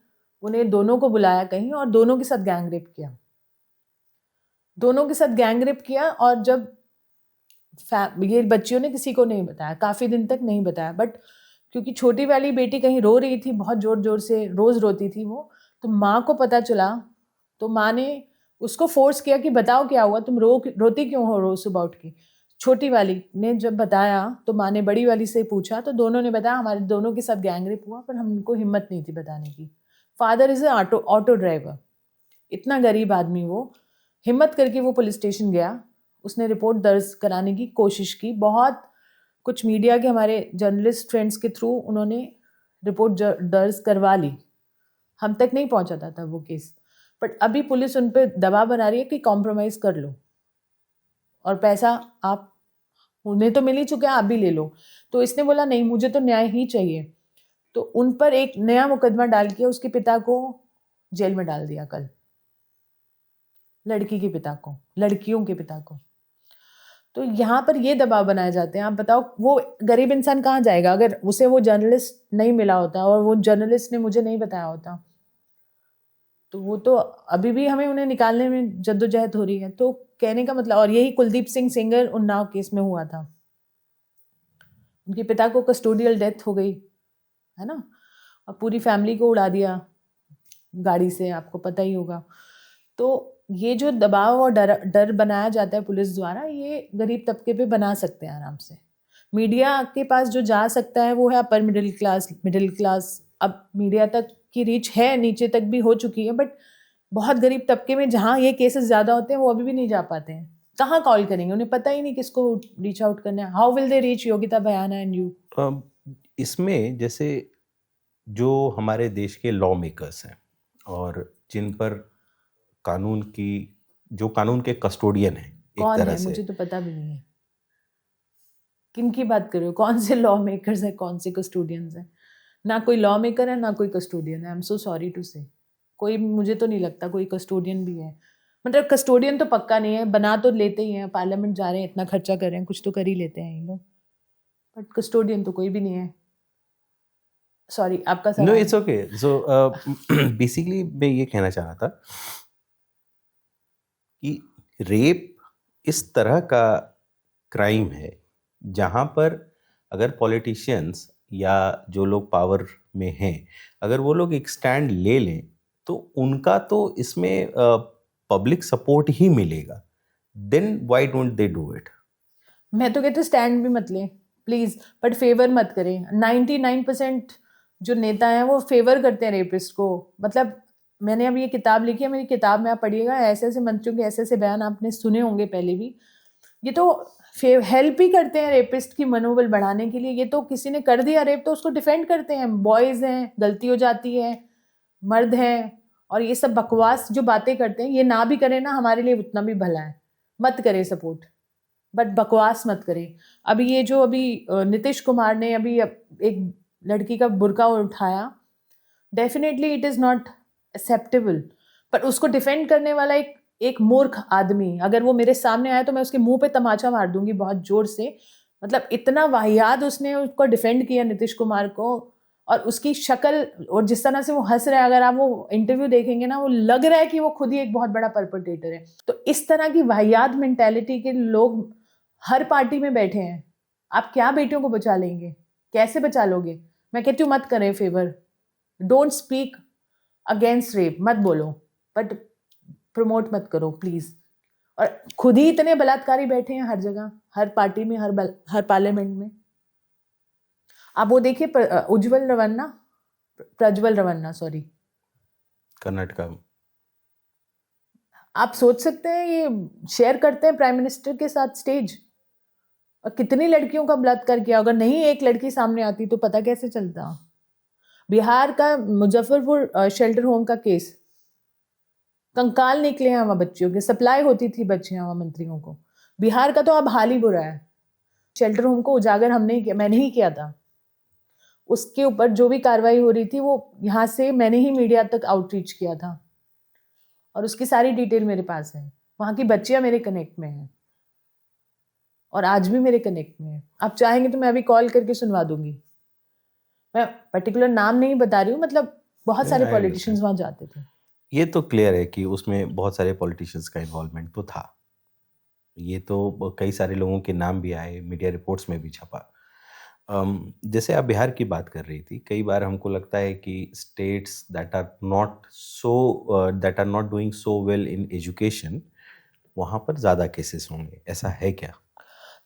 [SPEAKER 1] उन्हें दोनों को बुलाया कहीं और दोनों के साथ गैंग रेप किया. और जब ये बच्चियों ने किसी को नहीं बताया, काफ़ी दिन तक नहीं बताया. बट क्योंकि छोटी वाली बेटी कहीं रो रही थी, बहुत ज़ोर ज़ोर से रोज़ रोती थी वो, तो माँ को पता चला. तो माँ ने उसको फोर्स किया कि बताओ क्या हुआ, तुम रोती क्यों हो रोज़ सुबह उठ के. छोटी वाली ने जब बताया तो माँ ने बड़ी वाली से पूछा, तो दोनों ने बताया हमारे दोनों के साथ गैंग रेप हुआ, पर हमको हिम्मत नहीं थी बताने की. Father is a auto driver, इतना गरीब आदमी वो. हिम्मत करके वो पुलिस स्टेशन गया, उसने रिपोर्ट दर्ज कराने की कोशिश की. बहुत कुछ मीडिया के हमारे जर्नलिस्ट फ्रेंड्स के थ्रू उन्होंने रिपोर्ट दर्ज करवा ली. हम तक नहीं पहुंचा था वो केस. बट अभी पुलिस उन पर दबाव बना रही है कि कॉम्प्रोमाइज़ कर लो और पैसा आप, उन्हें तो मिल ही चुका है, आप भी ले लो. तो इसने बोला नहीं, मुझे तो न्याय ही चाहिए. तो उन पर एक नया मुकदमा डाल के उसके पिता को जेल में डाल दिया कल. लड़की के पिता को, लड़कियों के पिता को. तो यहाँ पर ये दबाव बनाए जाते हैं. आप बताओ वो गरीब इंसान कहाँ जाएगा अगर उसे वो जर्नलिस्ट नहीं मिला होता और वो जर्नलिस्ट ने मुझे नहीं बताया होता. तो वो तो अभी भी हमें उन्हें निकालने में जद्दोजहद हो रही है. तो कहने का मतलब, और यही कुलदीप सिंह सेंगर उन्नाव केस में हुआ था. उनके पिता को कस्टोडियल डेथ हो गई, है ना, और पूरी फैमिली को उड़ा दिया गाड़ी से, आपको पता ही होगा. तो ये जो दबाव और डर बनाया जाता है पुलिस द्वारा, ये गरीब तबके पे बना सकते हैं आराम से. मीडिया के पास जो जा सकता है वो है अपर मिडिल क्लास. अब मीडिया तक की रीच है, नीचे तक भी हो चुकी है, बट बहुत गरीब तबके में जहाँ ये केसेस ज़्यादा होते हैं वो अभी भी नहीं जा पाते हैं. कहाँ कॉल करेंगे, उन्हें पता ही नहीं किसको रीच आउट करना है. How will they reach Yogita Bayana and you.
[SPEAKER 2] इसमें जैसे जो हमारे देश के लॉ मेकर्स हैं और जिन पर कानून के कस्टोडियन हैं एक
[SPEAKER 1] कौन
[SPEAKER 2] तरह
[SPEAKER 1] है,
[SPEAKER 2] से,
[SPEAKER 1] मुझे तो पता भी नहीं है किन की बात कर रहे हो. कौन से लॉ मेकर्स हैं, कौन से कस्टोडियंस हैं. ना कोई लॉ मेकर है, ना कोई कस्टोडियन है. I am so sorry to say. कोई, मुझे तो नहीं लगता कोई कस्टोडियन भी है। मतलब कस्टोडियन तो पक्का नहीं है, बना तो लेते ही हैं, पार्लियामेंट जा रहे हैं, इतना खर्चा कर रहे हैं, कुछ तो कर ही लेते हैं ये लोग, बट कस्टोडियन तो कोई भी नहीं है। सॉरी, आपका
[SPEAKER 2] नो,
[SPEAKER 1] सवाल।
[SPEAKER 2] It's okay. सो बेसिकली मैं ये कहना चाह रहा था कि रेप इस तरह का क्राइम है जहाँ पर अगर पॉलिटिशियंस या जो लोग पावर में हैं, अगर वो लोग एक स्टैंड ले लें तो उनका तो इसमें पब्लिक सपोर्ट ही मिलेगा। Then why don't they do it?
[SPEAKER 1] मैं तो कहती हूँ स्टैंड भी मत लें प्लीज़, बट फेवर मत करें। 99% जो नेता हैं वो फेवर करते हैं रेपिस्ट को। मतलब मैंने अब ये किताब लिखी है, मेरी किताब में आप पढ़िएगा, ऐसे ऐसे मंत्रियों के ऐसे ऐसे बयान आपने सुने होंगे पहले भी। ये तो हेल्प ही करते हैं रेपिस्ट की मनोबल बढ़ाने के लिए। ये तो किसी ने कर दिया रेप तो उसको डिफेंड करते हैं, बॉयज़ हैं, गलती हो जाती है, मर्द हैं, और ये सब बकवास जो बातें करते हैं, ये ना भी करें ना, हमारे लिए उतना भी भला है। मत करें सपोर्ट, बट बकवास मत करें। अभी ये जो अभी नीतीश कुमार ने अभी एक लड़की का बुर्का उठाया, definitely it is not acceptable, पर उसको डिफेंड करने वाला एक मूर्ख आदमी, अगर वो मेरे सामने आया तो मैं उसके मुंह पे तमाचा मार दूंगी बहुत जोर से। मतलब इतना वाहियात उसने उसको डिफेंड किया नीतीश कुमार को, और उसकी शक्ल और जिस तरह से वो हंस रहा है, अगर आप वो इंटरव्यू देखेंगे ना, वो लग रहा है कि वो खुद ही एक बहुत बड़ा परपेट्रेटर है। तो इस तरह की वाहियात मेंटेलिटी के लोग हर पार्टी में बैठे हैं। आप क्या बेटियों को बचा लेंगे? कैसे बचा लोगे? मैं कहती हूँ मत करें favour, don't speak against rape, मत बोलो, बट प्रमोट मत करो प्लीज। और खुद ही इतने बलात्कारी बैठे हैं हर जगह, हर पार्टी में, हर पार्लियामेंट में। आप वो देखिए प्रज्वल रवन्ना, सॉरी,
[SPEAKER 2] कर्नाटका।
[SPEAKER 1] आप सोच सकते हैं ये शेयर करते हैं प्राइम मिनिस्टर के साथ स्टेज, और कितनी लड़कियों का बलात्कार किया। अगर नहीं एक लड़की सामने आती तो पता कैसे चलता। बिहार का मुजफ्फरपुर शेल्टर होम का केस, कंकाल निकले हैं वहाँ बच्चियों के, सप्लाई होती थी बच्चियाँ वहाँ मंत्रियों को। बिहार का तो अब हाल ही बुरा है। शेल्टर होम को उजागर हमने ही किया, मैंने ही किया था। उसके ऊपर जो भी कार्रवाई हो रही थी वो यहाँ से मैंने ही मीडिया तक आउटरीच किया था, और उसकी सारी डिटेल मेरे पास है। वहाँ की बच्चियाँ मेरे कनेक्ट में हैं, और आज भी मेरे कनेक्ट में है। आप चाहेंगे तो मैं अभी कॉल करके सुनवा दूंगी। मैं पर्टिकुलर नाम नहीं बता रही हूँ, मतलब बहुत सारे
[SPEAKER 2] I
[SPEAKER 1] पॉलिटिशियंस
[SPEAKER 2] understand.
[SPEAKER 1] वहाँ जाते थे।
[SPEAKER 2] ये तो क्लियर है कि उसमें बहुत सारे पॉलिटिशियंस का इन्वॉल्वमेंट तो था। ये तो कई सारे लोगों के नाम भी आए, मीडिया रिपोर्ट्स में भी छपा। जैसे आप बिहार की बात कर रही थी, कई बार हमको लगता है कि states that are not doing so well in education, वहाँ पर ज़्यादा केसेस होंगे, ऐसा है क्या?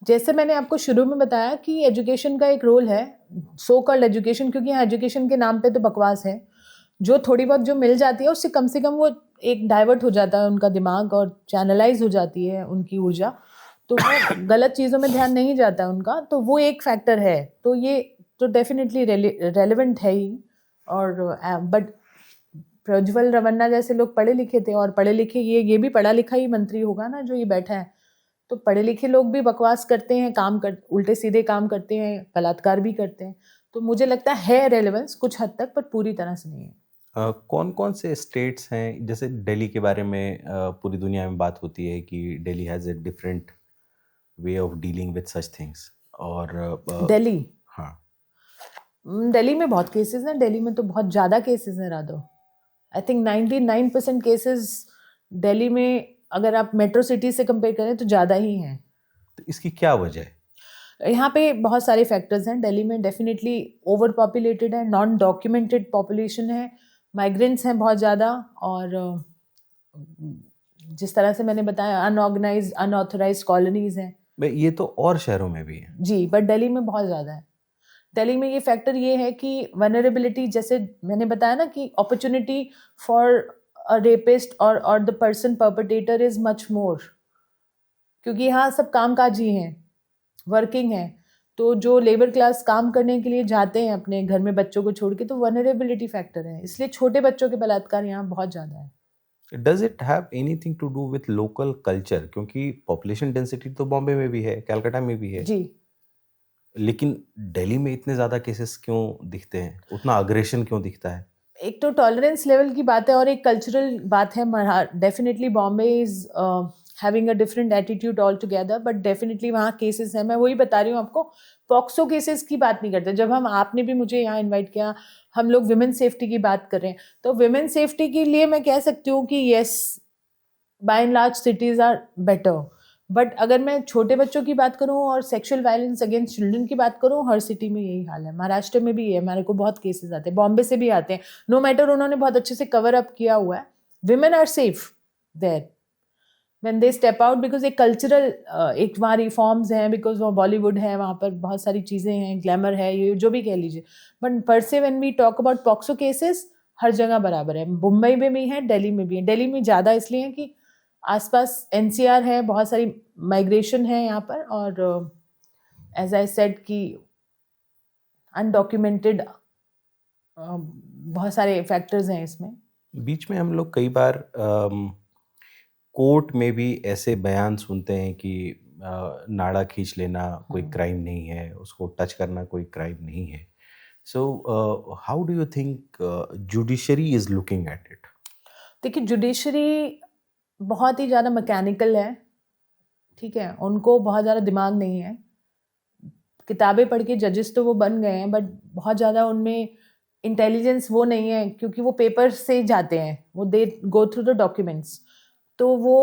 [SPEAKER 1] जैसे मैंने आपको शुरू में बताया कि एजुकेशन का एक रोल है, सो कॉल्ड एजुकेशन, क्योंकि यहाँ एजुकेशन के नाम पे तो बकवास है। जो थोड़ी बहुत जो मिल जाती है उससे कम से कम वो एक डाइवर्ट हो जाता है उनका दिमाग, और चैनलाइज हो जाती है उनकी ऊर्जा, तो वो गलत चीज़ों में ध्यान नहीं जाता है उनका, तो वो एक फैक्टर है। तो ये तो डेफिनेटली रेलिवेंट है ही। और बट प्रज्वल रवन्ना जैसे लोग पढ़े लिखे थे, और पढ़े लिखे, ये भी पढ़ा लिखा ही मंत्री होगा ना जो ये बैठा है, तो पढ़े लिखे लोग भी बकवास करते हैं, उल्टे सीधे काम करते हैं, बलात्कार भी करते हैं। तो मुझे लगता है रेलेवेंस कुछ हद तक, पर पूरी तरह से नहीं है।
[SPEAKER 2] कौन कौन से स्टेट्स हैं, जैसे दिल्ली के बारे में पूरी दुनिया में बात होती है कि Delhi has a different way of dealing with such things, और
[SPEAKER 1] दिल्ली
[SPEAKER 2] हाँ,
[SPEAKER 1] दिल्ली में बहुत केसेस हैं, दिल्ली में तो बहुत ज़्यादा केसेस हैं Raghav. I think 99% cases Delhi में, अगर आप मेट्रो सिटी से कंपेयर करें तो ज़्यादा ही हैं।
[SPEAKER 2] तो इसकी क्या वजह है?
[SPEAKER 1] यहाँ पे बहुत सारे फैक्टर्स हैं। दिल्ली में डेफिनेटली ओवर पॉपुलेटेड है, नॉन डॉक्यूमेंटेड पॉपुलेशन है, माइग्रेंट्स हैं बहुत ज़्यादा, और जिस तरह से मैंने बताया अनऑर्गेनाइज अनऑथराइज कॉलोनीज हैं।
[SPEAKER 2] ये तो और शहरों में भी है।
[SPEAKER 1] जी, बट दिल्ली में बहुत ज़्यादा है। दिल्ली में ये फैक्टर ये है कि वनरेबिलिटी, जैसे मैंने बताया ना कि अपॉर्चुनिटी फॉर अ रेपिस्ट और the person perpetrator is much more, क्योंकि यहाँ सब कामकाजी हैं, वर्किंग हैं। तो जो लेबर क्लास काम करने के लिए जाते हैं अपने घर में बच्चों को छोड़ के, तो वनरेबिलिटी फैक्टर है, इसलिए छोटे बच्चों के बलात्कार यहाँ बहुत ज़्यादा है।
[SPEAKER 2] Does it have anything to do with local culture? क्योंकि पॉपुलेशन डेंसिटी तो बॉम्बे में भी है, कलकत्ता में भी है,
[SPEAKER 1] जी,
[SPEAKER 2] लेकिन दिल्ली में इतने ज़्यादा केसेस क्यों दिखते हैं? उतना अग्रेशन क्यों दिखता है?
[SPEAKER 1] एक तो टॉलरेंस लेवल की बात है और एक कल्चरल बात है। Definitely Bombay is having a different attitude all together, but definitely वहाँ केसेस हैं। मैं वही बता रही हूँ आपको, पॉक्सो केसेस की बात नहीं करते। जब हम, आपने भी मुझे यहाँ इनवाइट किया, हम लोग विमेन सेफ्टी की बात कर रहे हैं, तो विमेन सेफ्टी के लिए मैं कह सकती हूँ कि yes, by and large cities are better. But अगर मैं छोटे बच्चों की बात करूं और सेक्सुअल वायलेंस अगेंस्ट चिल्ड्रन की बात करूं, हर सिटी में यही हाल है। महाराष्ट्र में भी है, हमारे को बहुत केसेस आते हैं, बॉम्बे से भी आते हैं। नो मैटर, उन्होंने बहुत अच्छे से कवर अप किया हुआ है। Women are safe there when they step out, because एक कल्चरल एक वहाँ रिफॉर्म्स हैं, बिकॉज वो बॉलीवुड है, वहाँ पर बहुत सारी चीज़ें हैं, ग्लैमर है, ये जो भी कह लीजिए। But per se when we talk about POCSO cases, हर जगह बराबर है। मुंबई में भी है, दिल्ली में भी है। दिल्ली में ज़्यादा इसलिए है कि आसपास एनसीआर है, बहुत सारी माइग्रेशन है यहाँ पर, और एज आई सेड कि अनडॉक्यूमेंटेड बहुत सारे फैक्टर्स हैं इसमें।
[SPEAKER 2] बीच में हम लोग कई बार कोर्ट में भी ऐसे बयान सुनते हैं कि नाड़ा खींच लेना कोई क्राइम नहीं है, उसको टच करना कोई क्राइम नहीं है। So how do you think judiciary is looking at it?
[SPEAKER 1] देखिए, जुडिशरी बहुत ही ज़्यादा मैकेनिकल है, ठीक है, उनको बहुत ज़्यादा दिमाग नहीं है। किताबें पढ़ के जजेस तो वो बन गए हैं, बट बहुत ज़्यादा उनमें इंटेलिजेंस वो नहीं है, क्योंकि वो पेपर से जाते हैं, वो दे गो थ्रू द डॉक्यूमेंट्स। तो वो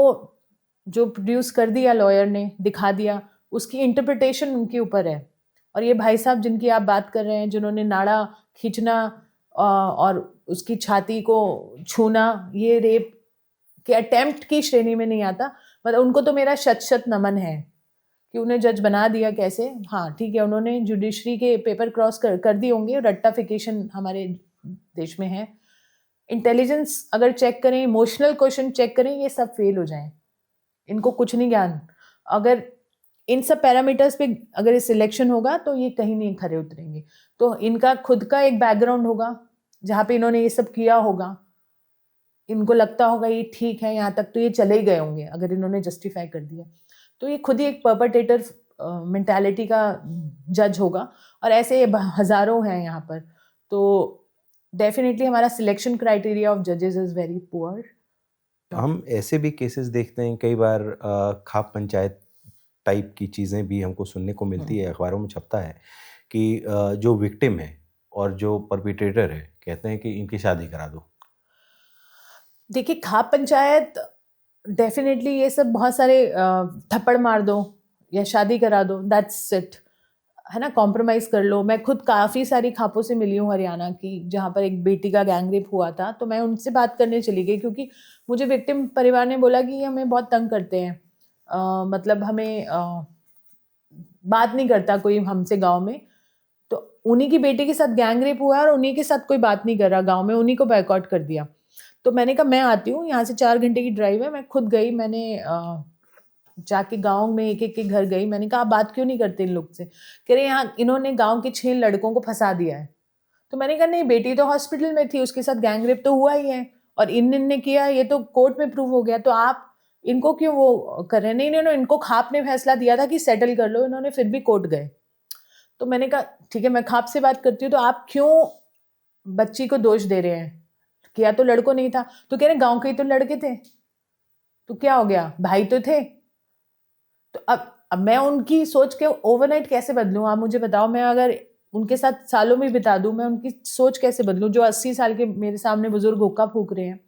[SPEAKER 1] जो प्रोड्यूस कर दिया लॉयर ने, दिखा दिया, उसकी इंटरप्रिटेशन उनके ऊपर है। और ये भाई साहब जिनकी आप बात कर रहे हैं, जिन्होंने नाड़ा खींचना और उसकी छाती को छूना, ये रेप के अटेम्प्ट की श्रेणी में नहीं आता। मतलब उनको तो मेरा शत शत नमन है कि उन्हें जज बना दिया कैसे। हाँ ठीक है, उन्होंने जुडिशरी के पेपर क्रॉस कर दिए होंगे, रट्टाफिकेशन हमारे देश में है। इंटेलिजेंस अगर चेक करें, इमोशनल क्वेश्चन चेक करें, ये सब फेल हो जाएं। इनको कुछ नहीं ज्ञान। अगर इन सब पैरामीटर्स पे अगर सिलेक्शन होगा तो ये कहीं नहीं खरे उतरेंगे। तो इनका खुद का एक बैकग्राउंड होगा जहाँ पे इन्होंने ये सब किया होगा, इनको लगता होगा ये ठीक है, यहाँ तक तो ये चले ही गए होंगे अगर इन्होंने जस्टिफाई कर दिया। तो ये खुद ही एक परपटेटर मेंटालिटी का जज होगा, और ऐसे हजारों हैं यहाँ पर। तो डेफिनेटली हमारा सिलेक्शन क्राइटेरिया ऑफ जजेस इज वेरी पुअर।
[SPEAKER 2] हम ऐसे भी केसेस देखते हैं कई बार, खाप पंचायत टाइप की चीज़ें भी हमको सुनने को मिलती है, अखबारों में छपता है कि जो विक्टिम है और जो परपिट्रेटर है कहते हैं कि इनकी शादी करा दो।
[SPEAKER 1] देखिए, खाप पंचायत डेफिनेटली ये सब बहुत सारे थप्पड़ मार दो या शादी करा दो, दैट्स इट, है ना, कॉम्प्रोमाइज़ कर लो। मैं खुद काफ़ी सारी खापों से मिली हूँ हरियाणा की, जहाँ पर एक बेटी का गैंग रेप हुआ था, तो मैं उनसे बात करने चली गई, क्योंकि मुझे विक्टिम परिवार ने बोला कि ये हमें बहुत तंग करते हैं। मतलब हमें बात नहीं करता कोई हमसे गाँव में। तो उन्हीं की बेटी के साथ गैंग रेप हुआ है और उन्हीं के साथ कोई बात नहीं कर रहा गाँव में, उन्हीं को बॉयकॉट कर दिया। तो मैंने कहा मैं आती हूँ, यहाँ से 4 घंटे की ड्राइव है। मैं खुद गई, मैंने जाके गाँव में एक-एक के घर गई। मैंने कहा आप बात क्यों नहीं करते इन लोग से? कह रहे यहाँ इन्होंने गाँव के 6 लड़कों को फँसा दिया है। तो मैंने कहा नहीं, बेटी तो हॉस्पिटल में थी, उसके साथ गैंग रेप तो हुआ ही है, और इन-इन ने किया, ये तो कोर्ट में प्रूव हो गया, तो आप इनको क्यों वो कर रहे हैं? नहीं, नहीं, इनको खाप ने फैसला दिया था कि सेटल कर लो, इन्होंने फिर भी कोर्ट गए। तो मैंने कहा ठीक है, मैं खाप से बात करती हूँ, तो आप क्यों बच्ची को दोष दे रहे हैं? किया तो लड़कों नहीं था। तो कह रहे गाँव के ही तो लड़के थे, तो क्या हो गया? भाई तो थे। तो अब मैं उनकी सोच के ओवरनाइट कैसे बदलूँ? आप मुझे बताओ। मैं अगर उनके साथ सालों में बिता दूँ, मैं उनकी सोच कैसे बदलूँ? जो 80 साल के मेरे सामने बुजुर्ग हुक्का फूँक रहे हैं,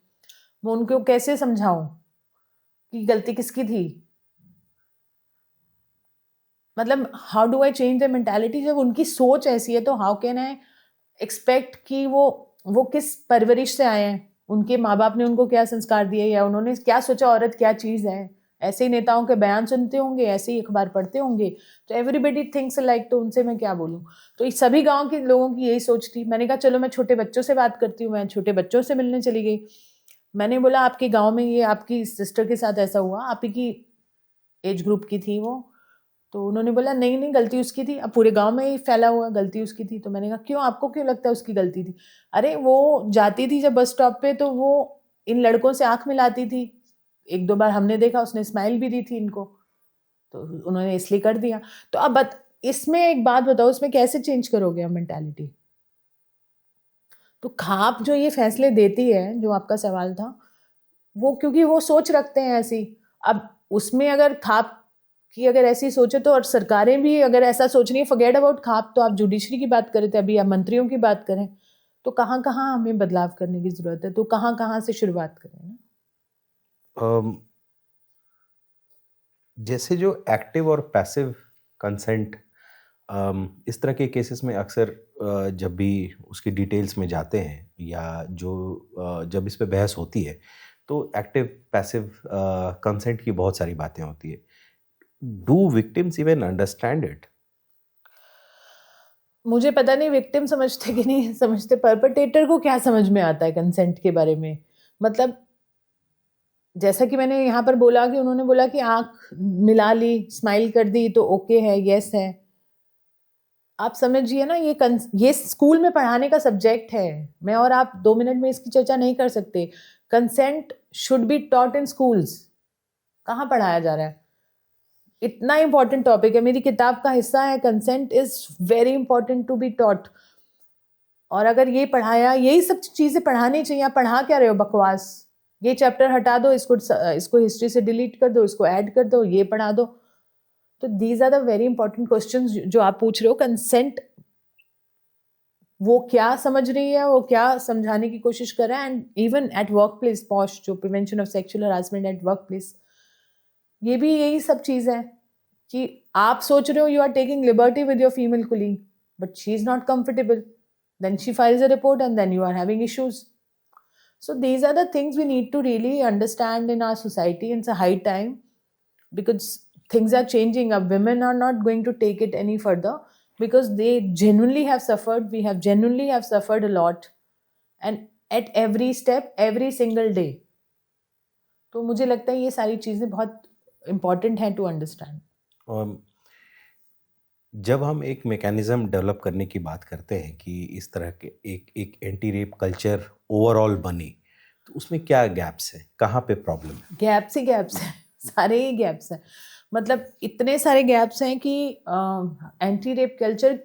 [SPEAKER 1] मैं उनको कैसे समझाऊँ कि गलती किसकी थी? मतलब how do I change their mentality? जब उनकी सोच ऐसी है, तो हाउ कैन आई एक्सपेक्ट कि वो किस परवरिश से आए हैं? उनके माँ-बाप ने उनको क्या संस्कार दिए, या उन्होंने क्या सोचा औरत क्या चीज़ है? ऐसे ही नेताओं के बयान सुनते होंगे, ऐसे ही अखबार पढ़ते होंगे, तो एवरीबॉडी थिंक्स अलाइक, तो उनसे मैं क्या बोलूँ? तो इस सभी गाँव के लोगों की यही सोच थी। मैंने कहा चलो मैं छोटे बच्चों से बात करती हूँ, मैं छोटे बच्चों से मिलने चली गई। मैंने बोला आपके गाँव में ये आपकी सिस्टर के साथ ऐसा हुआ, आप ही की एज ग्रुप की थी वो। तो उन्होंने बोला नहीं, नहीं गलती उसकी थी, अब पूरे गाँव में ही फैला हुआ गलती उसकी थी। तो मैंने कहा क्यों, आपको क्यों लगता है उसकी गलती थी? अरे वो जाती थी जब बस स्टॉप पे, तो वो इन लड़कों से आँख मिलाती थी। 1-2 बार हमने देखा, उसने स्माइल भी दी थी इनको, तो उन्होंने इसलिए कर दिया। तो अब इसमें एक बात बताओ, इसमें कैसे चेंज करोगे आप मेंटालिटी? तो खाप जो ये फैसले देती है, जो आपका सवाल था, वो क्योंकि वो सोच रखते हैं ऐसी। अब उसमें अगर खाप की अगर ऐसी सोचे तो, और सरकारें भी अगर ऐसा सोच रही है, फॉरगेट अबाउट खाप, तो आप जुडिशरी की बात करें थे अभी, या मंत्रियों की बात करें, तो कहाँ कहाँ हमें बदलाव करने की जरूरत है, तो कहाँ कहाँ से शुरुआत करें ना।
[SPEAKER 2] अम, जैसे जो एक्टिव और पैसिव कंसेंट, इस तरह के केसेस में अक्सर जब भी उसकी डिटेल्स में जाते हैं, या जो जब इस पे बहस होती है, तो एक्टिव पैसिव कंसेंट की बहुत सारी बातें होती है. Do victims even understand it?
[SPEAKER 1] मुझे पता नहीं विक्टिम समझते कि नहीं समझते, परपेटेटर को क्या समझ में आता है कंसेंट के बारे में। मतलब जैसा कि मैंने यहाँ पर बोला कि उन्होंने बोला कि आँख मिला ली, स्माइल कर दी तो ओके है, येस है। आप समझिए ना, ये स्कूल में पढ़ाने का सब्जेक्ट है। मैं और आप 2 मिनट में इसकी चर्चा नहीं कर सकते। Consent should be taught in schools. कहाँ पढ़ाया जा रहा है? इतना इम्पोर्टेंट टॉपिक है, मेरी किताब का हिस्सा है। Consent is very important to be taught. और अगर ये पढ़ाया, यही सब चीज़ें पढ़ानी चाहिए। आप पढ़ा क्या रहे हो? बकवास। ये चैप्टर हटा दो, इसको हिस्ट्री से डिलीट कर दो, इसको ऐड कर दो, ये पढ़ा दो। तो these are the very important questions जो आप पूछ रहे हो। कंसेंट वो क्या समझ रही है, वो क्या समझाने की कोशिश कर रहा है। And even at work place, POSH जो prevention of sexual harassment at work place, ये भी यही सब चीज़ है कि आप सोच रहे हो you are taking liberty with your female colleague, but she is not comfortable, then she files a report and then you are having issues. So these are the things we need to really understand in our society. It's a high time because things are changing. Women are not going to take it any further because they genuinely have suffered. We have genuinely have suffered a lot, and at every step, every single day. तो मुझे लगता है ये सारी चीज़ें बहुत important हैं to understand.
[SPEAKER 2] जब हम एक मैकेनिज्म डेवलप करने की बात करते हैं कि इस तरह के एक एक एंटी रेप कल्चर ओवरऑल बने, तो उसमें क्या गैप्स हैं, कहाँ पे प्रॉब्लम है?
[SPEAKER 1] गैप्स ही गैप्स हैं, सारे ही गैप्स हैं। मतलब इतने सारे गैप्स हैं कि anti rape culture,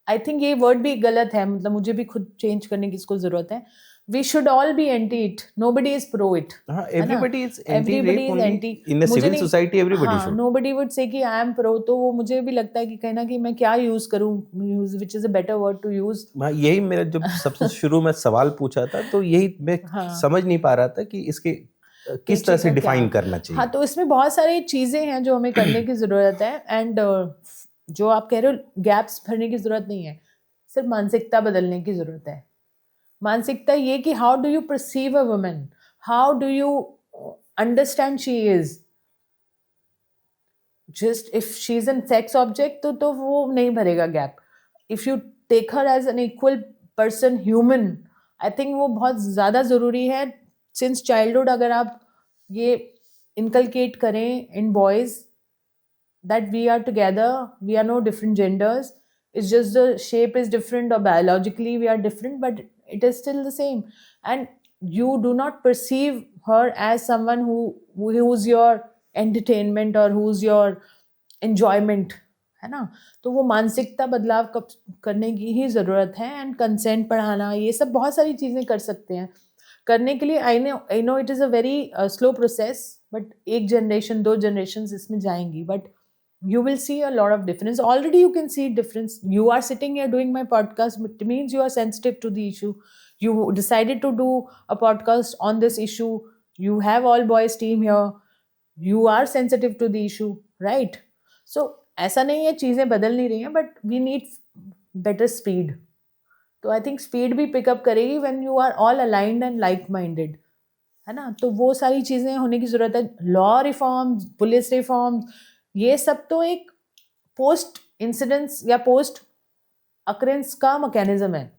[SPEAKER 1] I think ये वर्ड भी गलत है, मतलब मुझे भी खुद चेंज करने की इसको ज़रूरत है। We should all be anti it, nobody is pro it,
[SPEAKER 2] हाँ,
[SPEAKER 1] है ना?
[SPEAKER 2] Everybody is anti
[SPEAKER 1] everybody
[SPEAKER 2] rape
[SPEAKER 1] is
[SPEAKER 2] only
[SPEAKER 1] anti.
[SPEAKER 2] In a
[SPEAKER 1] मुझे
[SPEAKER 2] सिविल
[SPEAKER 1] नहीं,
[SPEAKER 2] सोसाइटी, एवरीबडी
[SPEAKER 1] हाँ,
[SPEAKER 2] शुड.
[SPEAKER 1] नोबडी वुड से कि आई एम प्रो, तो वो मुझे भी लगता है कि कहना कि मैं क्या यूज़ करूँ, which is a better word to use.
[SPEAKER 2] हाँ, यही मेरा जब सबसे शुरू में सवाल पूछा था, तो यही मैं
[SPEAKER 1] हाँ,
[SPEAKER 2] समझ नहीं पा रहा था कि इसके किस तरह
[SPEAKER 1] पीछे
[SPEAKER 2] से
[SPEAKER 1] का क्या?
[SPEAKER 2] डिफाइन करना
[SPEAKER 1] हाँ,
[SPEAKER 2] चाहिए.
[SPEAKER 1] तो इसमें बहुत सारी चीज़ें हैं जो हमें करने की ज़रूरत है। एंड जो आप कह रहे हो गैप्स भरने की ज़रूरत नहीं है, सिर्फ मानसिकता बदलने की ज़रूरत है। मानसिकता ये कि how do you perceive a woman, how do you understand she is. Just if she is an sex object तो वो नहीं भरेगा gap. If you take her as an equal person, human, I think वो बहुत ज़्यादा ज़रूरी है। Since childhood अगर आप ये इनकलकेट करें इन boys that we are together, we are no different genders, it's just the shape is different or biologically we are different, but it is still the same. And you do not perceive her as someone who's your entertainment or who's your enjoyment, है ना? तो वो मानसिकता बदलाव करने की ही ज़रूरत है। एंड कंसेंट पढ़ाना, ये सब बहुत सारी चीज़ें कर सकते हैं। करने के लिए I know it is a very slow process, but एक जनरेशन 2 जनरेशंस इसमें जाएंगी, but you will see a lot of difference. Already you can see difference. You are sitting here doing my podcast, it means you are sensitive to the issue. You decided to do a podcast on this issue. You have all boys team here. You are sensitive to the issue, right? So ऐसा नहीं है चीज़ें बदल नहीं रही हैं, but we need better speed. तो I think speed भी पिकअप करेगी when you are all aligned and like minded, है ना? तो वो सारी चीज़ें होने की ज़रूरत है। लॉ रिफॉर्म, पुलिस रिफॉर्म, ये सब तो एक पोस्ट इंसिडेंस या पोस्ट अकरेंस का मैकेनिज्म है।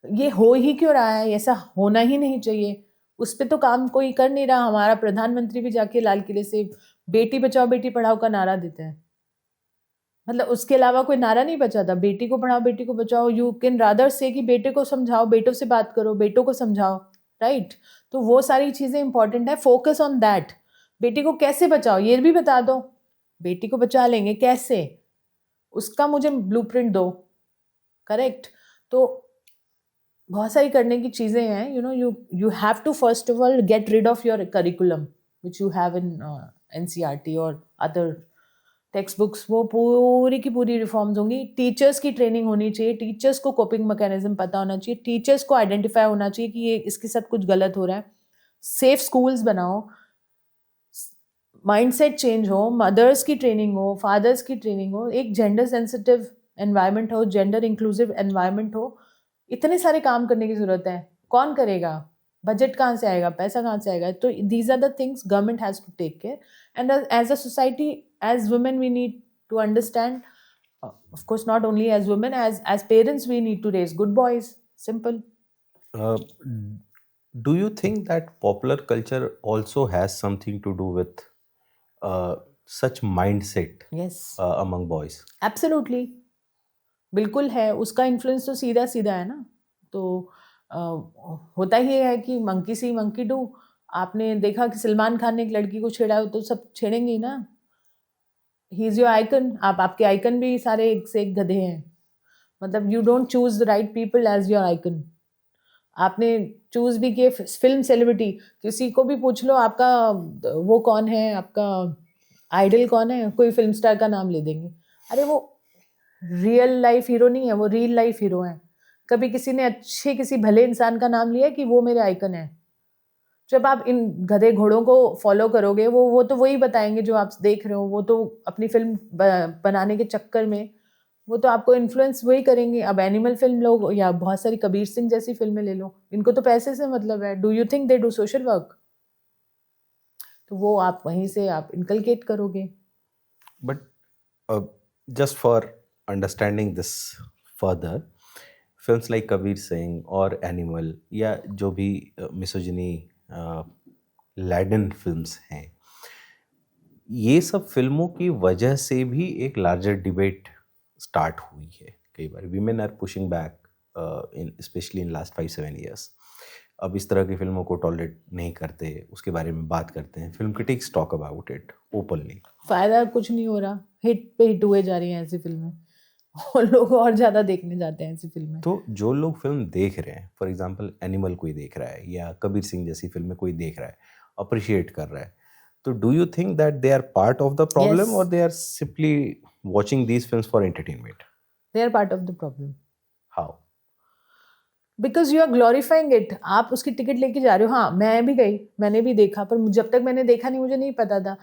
[SPEAKER 1] ये हो ही क्यों रहा है? ऐसा होना ही नहीं चाहिए। उस पे तो काम कोई कर नहीं रहा। हमारा प्रधानमंत्री भी जाके लाल किले से बेटी बचाओ बेटी पढ़ाओ का नारा देते हैं। मतलब उसके अलावा कोई नारा नहीं बचा था। बेटी को पढ़ाओ बेटी को बचाओ। यू कैन रादर से कि बेटे को समझाओ, बेटों से बात करो, बेटों को समझाओ, राइट? तो वो सारी चीज़ें इंपॉर्टेंट है। Focus on that. बेटी को कैसे बचाओ ये भी बता दो। बेटी को बचा लेंगे कैसे, उसका मुझे ब्लूप्रिंट दो, करेक्ट? तो बहुत सारी करने की चीज़ें हैं. You have to first of all get rid of your curriculum which you have in NCERT or other text books. वो पूरी की पूरी रिफॉर्म्स होंगी. टीचर्स की ट्रेनिंग होनी चाहिए. टीचर्स को कोपिंग मैकेनिज्म पता होना चाहिए. टीचर्स को आइडेंटिफाई होना चाहिए कि ये इसके साथ कुछ गलत हो रहा है. सेफ स्कूल्स बनाओ. माइंडसेट चेंज हो. मदर्स की ट्रेनिंग हो, फादर्स की ट्रेनिंग हो. एक जेंडर सेंसिटिव एनवायरनमेंट हो, जेंडर इंक्लूसिव एनवायरनमेंट हो. इतने सारे काम करने की ज़रूरत है. कौन करेगा? बजट कहाँ से आएगा? पैसा कहाँ से आएगा? तो these are the things government has to take care. And as a society, as women, we need to understand, of course, not only as women, as parents, we need to raise good boys. Simple.
[SPEAKER 2] Uh, do you think that popular culture also has something to do with such mindset
[SPEAKER 1] Yes.
[SPEAKER 2] Among boys?
[SPEAKER 1] Absolutely. बिल्कुल है. उसका influence तो सीधा सीधा है ना. तो होता ही है कि मंकी सी मंकी डू. आपने देखा कि सलमान खान ने एक लड़की को छेड़ा हो तो सब छेड़ेंगे ही ना. He is your icon. आपके आइकन भी सारे एक से एक गधे हैं. मतलब you don't choose the right people as your icon. आपने चूज भी किए फिल्म सेलिब्रिटी. किसी को भी पूछ लो आपका वो कौन है, आपका आइडल कौन है, कोई फिल्म स्टार का नाम ले देंगे. अरे वो रियल लाइफ हीरो नहीं है, वो रियल लाइफ हीरो है. कभी किसी ने अच्छे किसी भले इंसान का नाम लिया कि वो मेरे आइकन है. जब आप इन गधे घोड़ों को फॉलो करोगे, वो तो वही बताएंगे जो आप देख रहे हो. वो तो अपनी फिल्म बनाने के चक्कर में वो तो आपको इन्फ्लुएंस वही करेंगे. अब एनिमल फिल्म लो या बहुत सारी कबीर सिंह जैसी फिल्में ले लो, इनको तो पैसे से मतलब है. Do you think they do social work? तो वो आप वहीं से आप इनकलकेट करोगे.
[SPEAKER 2] But just for understanding this further, films like Kabir Singh और एनिमल या जो भी मिसोजिनी लैडन फिल्म्स हैं, ये सब फिल्मों की वजह से भी एक लार्जर डिबेट स्टार्ट हुई है. कई बार women are pushing back in specially in last 5-7 years. अब इस तरह की फिल्मों को टॉलरेट नहीं करते, उसके बारे में बात करते हैं. Film critics talk about it openly.
[SPEAKER 1] फ़ायदा कुछ नहीं हो रहा. हिट पे हिट हुए जा रही हैं ऐसी फिल्में और लोग और ज़्यादा देखने जाते हैं ऐसी फिल्में.
[SPEAKER 2] तो जो लोग फिल्म देख रहे हैं, फॉर एग्जांपल एनिमल कोई देख रहा है या कबीर सिंह जैसी फिल्में कोई देख रहा है, अप्रिशिएट कर रहा है, तो do you think that they are part of the problem और they are simply watching these films for entertainment?
[SPEAKER 1] They are part of the problem.
[SPEAKER 2] How?
[SPEAKER 1] Because you are glorifying it. आप उसकी ticket लेके जा रहे हो. हाँ, मैं भी गई, मैंने भी देखा, पर जब तक मैंने देखा नहीं मुझे नहीं पता था.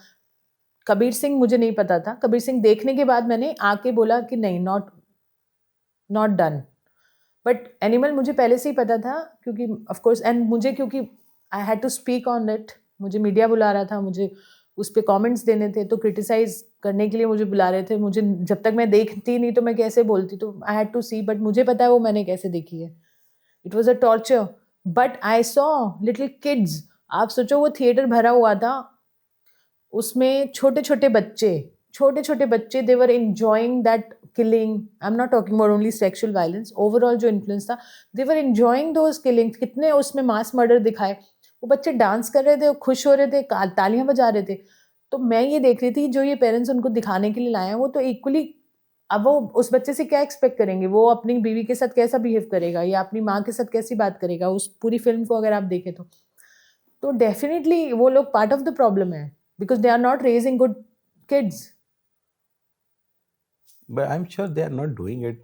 [SPEAKER 1] कबीर सिंह मुझे नहीं पता था. कबीर सिंह देखने के बाद मैंने आके बोला कि नहीं, नॉट डन. बट एनिमल मुझे पहले से ही पता था क्योंकि ऑफ कोर्स, एंड मुझे क्योंकि I had to speak on it. मुझे मीडिया बुला रहा था, मुझे उस पर कमेंट्स देने थे, तो क्रिटिसाइज करने के लिए मुझे बुला रहे थे. मुझे जब तक मैं देखती नहीं तो मैं कैसे बोलती. तो I had to see. But मुझे पता है वो मैंने कैसे देखी है. It was a torture. But I saw little kids. आप सोचो वो थिएटर भरा हुआ था, उसमें छोटे छोटे बच्चे they were enjoying that killing. I am not talking about only sexual violence, overall जो इन्फ्लुएंस था, they were enjoying those killings. कितने उसमें मास मर्डर दिखाए. वो बच्चे डांस कर रहे थे, खुश हो रहे थे, तालियां बजा रहे थे. तो मैं ये देख रही थी जो ये पेरेंट्स उनको दिखाने के लिए लाए हैं वो तो इक्वली. अब वो उस बच्चे से क्या एक्सपेक्ट करेंगे? वो अपनी बीवी के साथ कैसा बिहेव करेगा या अपनी माँ के साथ कैसी बात करेगा उस पूरी फिल्म को अगर आप देखें तो डेफिनेटली वो लोग पार्ट ऑफ द प्रॉब्लम है because they are not raising good kids.
[SPEAKER 2] But I'm sure they are not doing it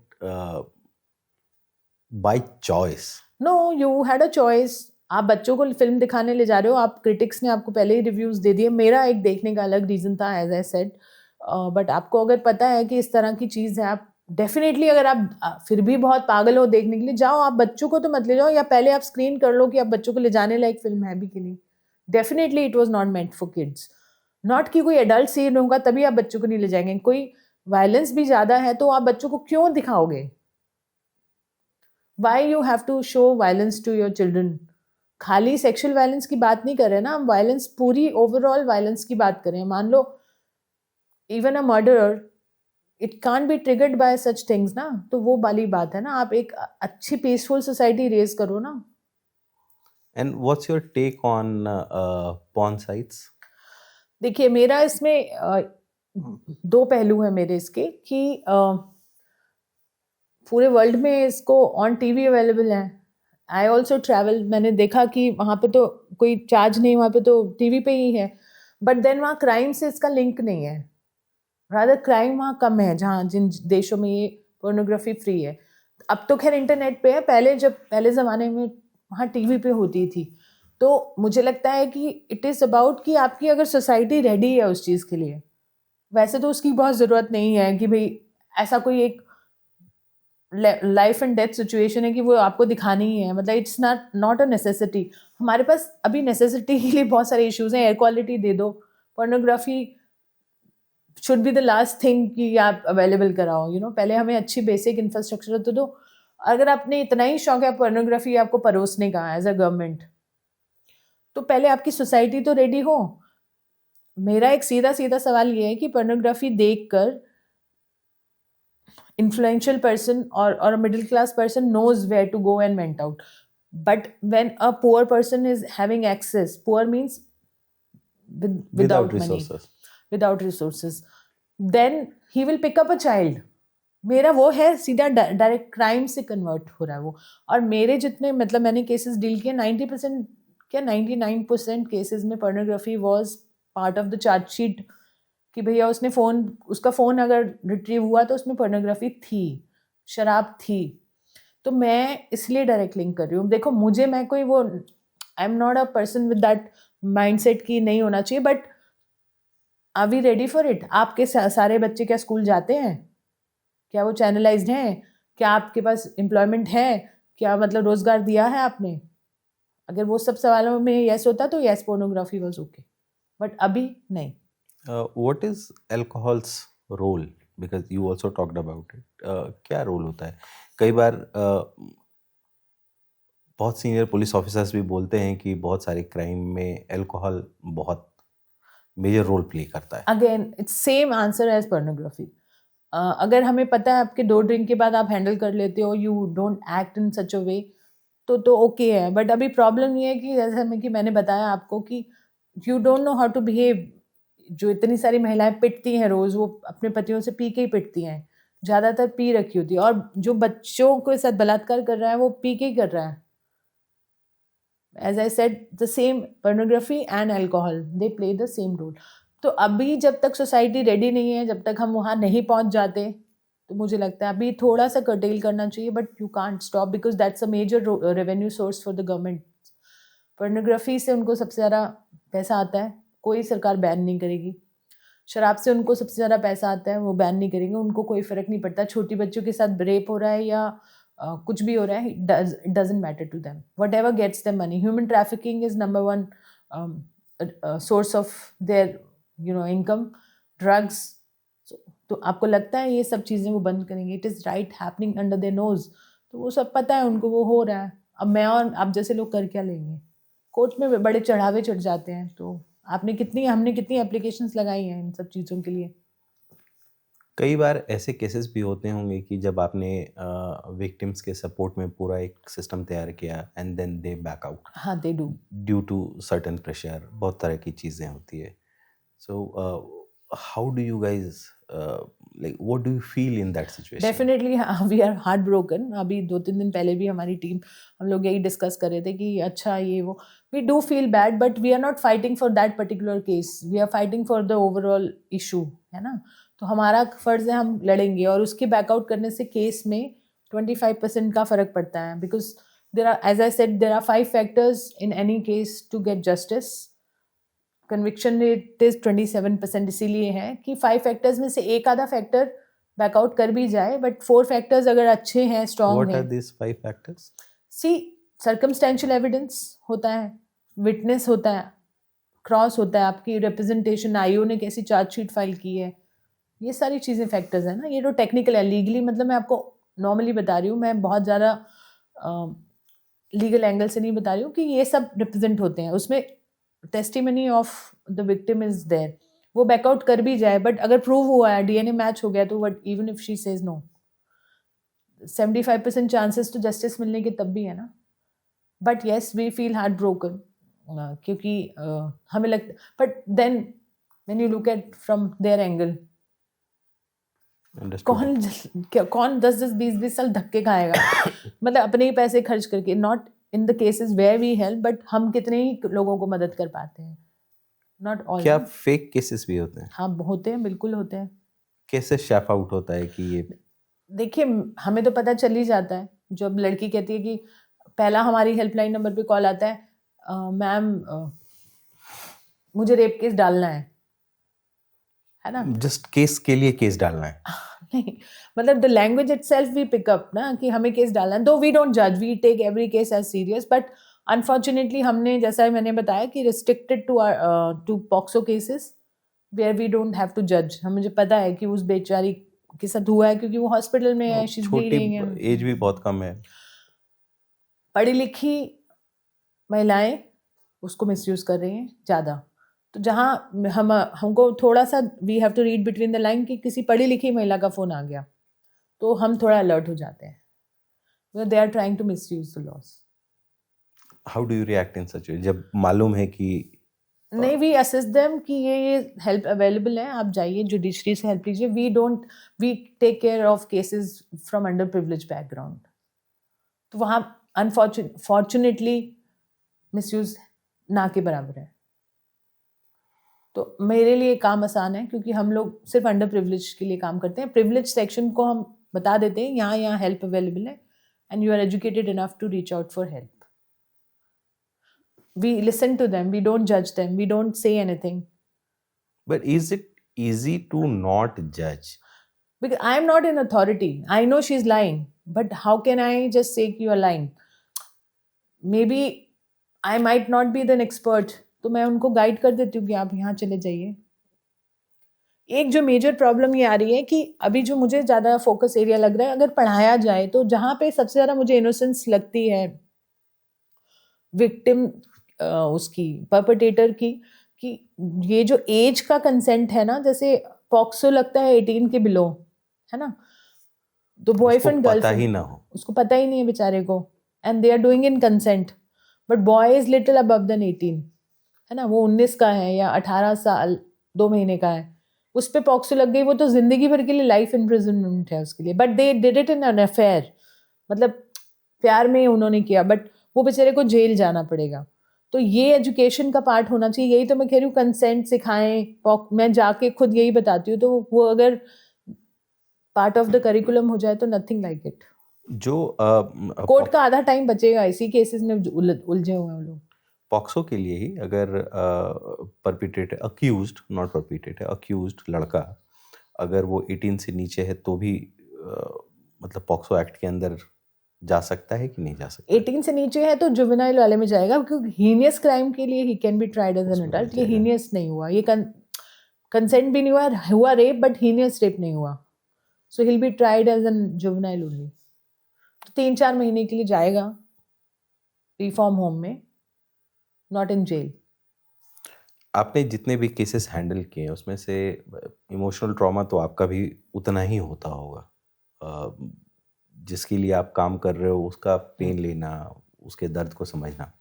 [SPEAKER 2] by choice.
[SPEAKER 1] No, you had a choice. आप बच्चों को फिल्म दिखाने ले जा रहे हो, आप क्रिटिक्स ने आपको पहले ही रिव्यूज दे दिए. मेरा एक देखने का अलग रीज़न था, एज आई सेड. बट आपको अगर पता है कि इस तरह की चीज़ है, आप डेफिनेटली, अगर आप फिर भी बहुत पागल हो देखने के लिए, जाओ. आप बच्चों को तो मत ले जाओ, या पहले आप स्क्रीन कर लो कि आप बच्चों को ले जाने लायक फिल्म है भी कि नहीं. Definitely it was not meant for kids. Not कि कोई एडल्ट सीन होगा तभी आप बच्चों को नहीं ले जाएंगे. कोई वायलेंस भी ज़्यादा है तो आप बच्चों को क्यों दिखाओगे? Why you have to show violence to your children? खाली सेक्सुअल वायलेंस की बात नहीं कर रहे ना हम, वायलेंस पूरी ओवरऑल वायलेंस की बात करें. मान लो even a murderer, it can't be triggered by such things ना. तो वो वाली बात है ना. आप एक अच्छी पीसफुल सोसाइटी रेज करो ना.
[SPEAKER 2] And what's your take on porn sites?
[SPEAKER 1] देखिए, मेरा इसमें दो पहलू है मेरे इसके कि पूरे वर्ल्ड में इसको ऑन टीवी अवेलेबल है. आई ऑल्सो ट्रैवल, मैंने देखा कि वहाँ पे तो कोई चार्ज नहीं, वहाँ पे तो टीवी पे ही है, बट देन वहाँ क्राइम से इसका लिंक नहीं है। रादर क्राइम वहाँ कम है जहाँ जिन देशों में ये पोर्नोग्राफी फ्री है। अब तो खैर इंटरनेट पे है, पहले ज़माने में वहाँ टीवी पे होती थी। तो मुझे लगता है कि इट इज़ अबाउट कि आपकी अगर सोसाइटी रेडी है उस चीज़ के लिए, वैसे तो उसकी बहुत ज़रूरत नहीं है कि भाई ऐसा कोई एक लाइफ एंड डेथ सिचुएशन है कि वो आपको दिखानी ही है, मतलब इट्स नॉट अ नेसेसिटी। हमारे पास अभी नेसेसिटी के लिए बहुत सारे इश्यूज हैं, एयर क्वालिटी दे दो, pornography should be the last thing कि आप अवेलेबल कराओ, पहले हमें अच्छी बेसिक इंफ्रास्ट्रक्चर तो दो। अगर आपने इतना ही शौक है पोर्नोग्राफी आपको परोसने का एज अ गवर्नमेंट, तो पहले आपकी सोसाइटी तो रेडी हो। मेरा एक सीधा सीधा सवाल ये है कि पोर्नोग्राफी देखकर influential person or a middle class person knows where to go and vent out, but when a poor person is having access, poor means without money,
[SPEAKER 2] resources.
[SPEAKER 1] without resources, then he will pick up a child. मेरा वो है सीधा direct crime से convert हो रहा है वो। और मेरे जितने मतलब मैंने केसेस डील किए 90% क्या 99% केसेस में pornography was part of the chargesheet, कि भैया उसका फ़ोन अगर रिट्रीव हुआ तो उसमें पोर्नोग्राफी थी, शराब थी। तो मैं इसलिए डायरेक्ट लिंक कर रही हूँ। देखो मैं कोई वो I am not a person with that mindset कि नहीं होना चाहिए, but are we ready for it? आपके सारे बच्चे क्या स्कूल जाते हैं? क्या वो चैनलाइज्ड हैं? क्या आपके पास एम्प्लॉयमेंट है? क्या मतलब रोज़गार दिया है आपने? अगर वो सब सवालों में येस होता तो yes pornography was okay, but अभी नहीं।
[SPEAKER 2] What is alcohol's role? Because you also talked about it. क्या रोल होता है? कई बार बहुत सीनियर पुलिस ऑफिसर्स भी बोलते हैं कि बहुत सारे क्राइम में अल्कोहल बहुत मेजर रोल प्ले करता है।
[SPEAKER 1] Again it's same answer as pornography. अगर हमें पता है आपके 2 ड्रिंक के बाद आप हैंडल कर लेते हो, यू डोंट एक्ट इन सच अ वे, तो ओके है। बट अभी प्रॉब्लम ये है कि जैसे मैंने बताया आपको कि you don't know how to behave. जो इतनी सारी महिलाएं पिटती हैं रोज़, वो अपने पतियों से पी के ही पिटती हैं, ज़्यादातर पी रखी होती है। और जो बच्चों के साथ बलात्कार कर रहा है वो पी के ही कर रहा है। As I said the same pornography and alcohol, they play the same role. तो अभी जब तक सोसाइटी रेडी नहीं है, जब तक हम वहाँ नहीं पहुँच जाते, तो मुझे लगता है अभी थोड़ा सा कर्टेल करना चाहिए, but you can't stop because that's a major revenue source for the government. Pornography से उनको सबसे ज़्यादा पैसा आता है, कोई सरकार बैन नहीं करेगी। शराब से उनको सबसे ज़्यादा पैसा आता है, वो बैन नहीं करेंगे, उनको कोई फ़र्क नहीं पड़ता। छोटी बच्चों के साथ रेप हो रहा है या कुछ भी हो रहा है, it doesn't matter to them, whatever gets them money. Human trafficking is number 1 source of their income, drugs. तो आपको लगता है ये सब चीज़ें वो बंद करेंगे? It is right happening under their nose. तो वो सब पता है उनको, वो हो रहा है। अब मैं और आप जैसे लोग कर क्या लेंगे? कोर्ट में बड़े चढ़ावे चढ़ जाते हैं। तो हमने कितनी एप्लीकेशंस लगाई हैं इन सब चीज़ों के लिए।
[SPEAKER 2] कई बार ऐसे केसेस भी होते होंगे कि जब आपने विक्टिम्स के सपोर्ट में पूरा एक सिस्टम तैयार किया and then they back out.
[SPEAKER 1] हाँ, they do.
[SPEAKER 2] Due to certain pressure, बहुत तरह की चीज़ें होती है। So how do you guys like what do you feel in that situation?
[SPEAKER 1] Definitely we are heart broken. अभी 2-3 दिन पहले भी हमारी टीम, हम लोग यही डिस्कस कर रहे थे कि अच्छा ये वो, we do feel bad, but we are not fighting for that particular case, we are fighting for the overall issue, है ना। तो हमारा फ़र्ज़ है, हम लड़ेंगे, और उसके बैकआउट करने से केस में 25% का फ़र्क पड़ता है। Because there are, as I said, there are 5 factors in any case to get justice. Conviction rate is 27%, इसीलिए है कि 5 फैक्टर्स में से एक आधा फैक्टर बैकआउट कर भी जाए, बट 4 फैक्टर्स अगर अच्छे हैं, स्ट्रॉन्ग
[SPEAKER 2] What
[SPEAKER 1] हैं।
[SPEAKER 2] are these 5 factors?
[SPEAKER 1] See, circumstantial evidence होता है, विटनेस होता है, क्रॉस होता है, आपकी रिप्रेजेंटेशन, आईओ ने कैसी चार्जशीट फाइल की है, ये सारी चीज़ें फैक्टर्स हैं ना। ये तो टेक्निकल है, लीगली मतलब मैं आपको नॉर्मली बता रही हूँ, मैं बहुत ज़्यादा लीगल एंगल से नहीं बता रही हूँ कि ये सब रिप्रेजेंट होते हैं। उसमें testimony of the victim is there, वो बैकआउट कर भी जाए, बट अगर प्रूव हुआ है, डीएनए मैच हो गया, तो what even if she says no, 75% chances तो जस्टिस मिलने के तब भी है ना। But yes, we feel heartbroken, क्योंकि हमें लगता, but then when you look at from their angle, कौन 10-10, 20-20 साल धक्के खाएगा मतलब अपने ही पैसे खर्च करके, not in the cases where we help, but हम कितने ही लोगों को मदद कर पाते हैं, not all.
[SPEAKER 2] क्या फेक केसेस भी होते हैं?
[SPEAKER 1] हाँ होते हैं, बिल्कुल होते हैं.
[SPEAKER 2] कैसे शेफ आउट होता है कि ये?
[SPEAKER 1] देखिए हमें तो पता चल ही जाता है. जब लड़की कहती है कि पहला हमारी हेल्पलाइन नंबर पे कॉल आता है, मैम मुझे रेप केस डालना है ना.
[SPEAKER 2] जस्ट केस के लिए केस डालना है?
[SPEAKER 1] नहीं, मतलब the language itself we pick up ना कि हमें केस डालना है. दो वी डोंट जज, we take every case as serious, but unfortunately हमने, जैसा मैंने बताया कि restricted to POCSO cases where we don't have to जज. हम, मुझे पता है कि उस बेचारी के साथ हुआ है क्योंकि वो हॉस्पिटल में है, शी इज
[SPEAKER 2] छोटी
[SPEAKER 1] ब्लीडिंग है,
[SPEAKER 2] एज भी बहुत कम है.
[SPEAKER 1] पढ़ी लिखी महिलाएं उसको मिसयूज कर रही हैं ज़्यादा. तो जहाँ हमको थोड़ा सा we have to read between the line कि किसी पढ़ी लिखी महिला का फ़ोन आ गया तो हम थोड़ा अलर्ट हो जाते हैं. They are trying to misuse the laws.
[SPEAKER 2] How do you react in such way जब मालूम है कि?
[SPEAKER 1] नहीं, वी असिस्ट देम कि ये हेल्प अवेलेबल है, आप जाइए जुडिशरी से हेल्प लीजिए. We take care of cases from under privilege background. तो वहाँ फॉर्चुनेटली मिसयूज ना के बराबर है. तो मेरे लिए काम आसान है क्योंकि हम लोग सिर्फ अंडर प्रिविलेज के लिए काम करते हैं. प्रिविलेज सेक्शन को हम बता देते हैं यहाँ यहाँ हेल्प अवेलेबल है and you are educated enough to reach out for help. We listen to them, we don't judge them, we don't say anything.
[SPEAKER 2] But is it easy to not judge?
[SPEAKER 1] Because I am not in authority. I know she's lying, but how can I just say you are lying? Maybe I might not be the expert. तो मैं उनको guide कर देती हूँ कि आप यहाँ चले जाइए. एक जो मेजर प्रॉब्लम ये आ रही है कि अभी जो मुझे ज़्यादा फोकस एरिया लग रहा है, अगर पढ़ाया जाए तो जहाँ पे सबसे ज़्यादा मुझे इनोसेंस लगती है विक्टिम उसकी परपेटेटर की, कि ये जो एज का कंसेंट है ना, जैसे पॉक्सो लगता है 18 के बिलो, है ना. तो बॉयफ्रेंड गर्लफ्रेंड
[SPEAKER 2] ही ना हो,
[SPEAKER 1] उसको पता ही नहीं है बेचारे को, and they are doing in consent. But boy is little above then 18, है ना. वो 19 का है या 18 साल 2 महीने का है, उस पर पॉक्सो लग गई, वो तो जिंदगी भर के लिए लाइफ इम्प्रिजनमेंट है उसके लिए. But they did it in an affair, मतलब प्यार में उन्होंने किया, बट वो बेचारे को जेल जाना पड़ेगा. तो ये एजुकेशन का पार्ट होना चाहिए. यही तो मैं कह रही हूँ, कंसेंट सिखाएं. मैं जाके खुद यही बताती हूँ, तो वो अगर पार्ट ऑफ द करिकुलम हो जाए तो नथिंग लाइक इट.
[SPEAKER 2] जो
[SPEAKER 1] कोर्ट का आधा टाइम बचेगा. इसी केसेस में उलझे हुए हैं लोग.
[SPEAKER 2] पॉक्सो के लिए ही अगर परपिटेटर, अक्यूज्ड, नॉट परपिटेटर, अक्यूज्ड लड़का अगर वो 18 से नीचे है तो भी मतलब पॉक्सो एक्ट के अंदर जा सकता है कि नहीं जा सकता?
[SPEAKER 1] 18 से नीचे है तो जुवेनाइल वाले में जाएगा, क्योंकि हीनियस क्राइम के लिए he can be tried as an adult. ये हीनियस नहीं हुआ, ये कंसेंट भी नहीं हुआ रेप, बट हीनियस रेप नहीं हुआ. So he'll be tried as an juvenile only. 3-4 महीने के लिए जाएगा रिफॉर्म होम में, नॉट इन जेल.
[SPEAKER 2] आपने जितने भी केसेस हैंडल किए हैं उसमें से इमोशनल ट्रॉमा तो आपका भी उतना ही होता होगा. जिसके लिए आप काम कर रहे हो उसका पेन लेना, उसके दर्द को समझना.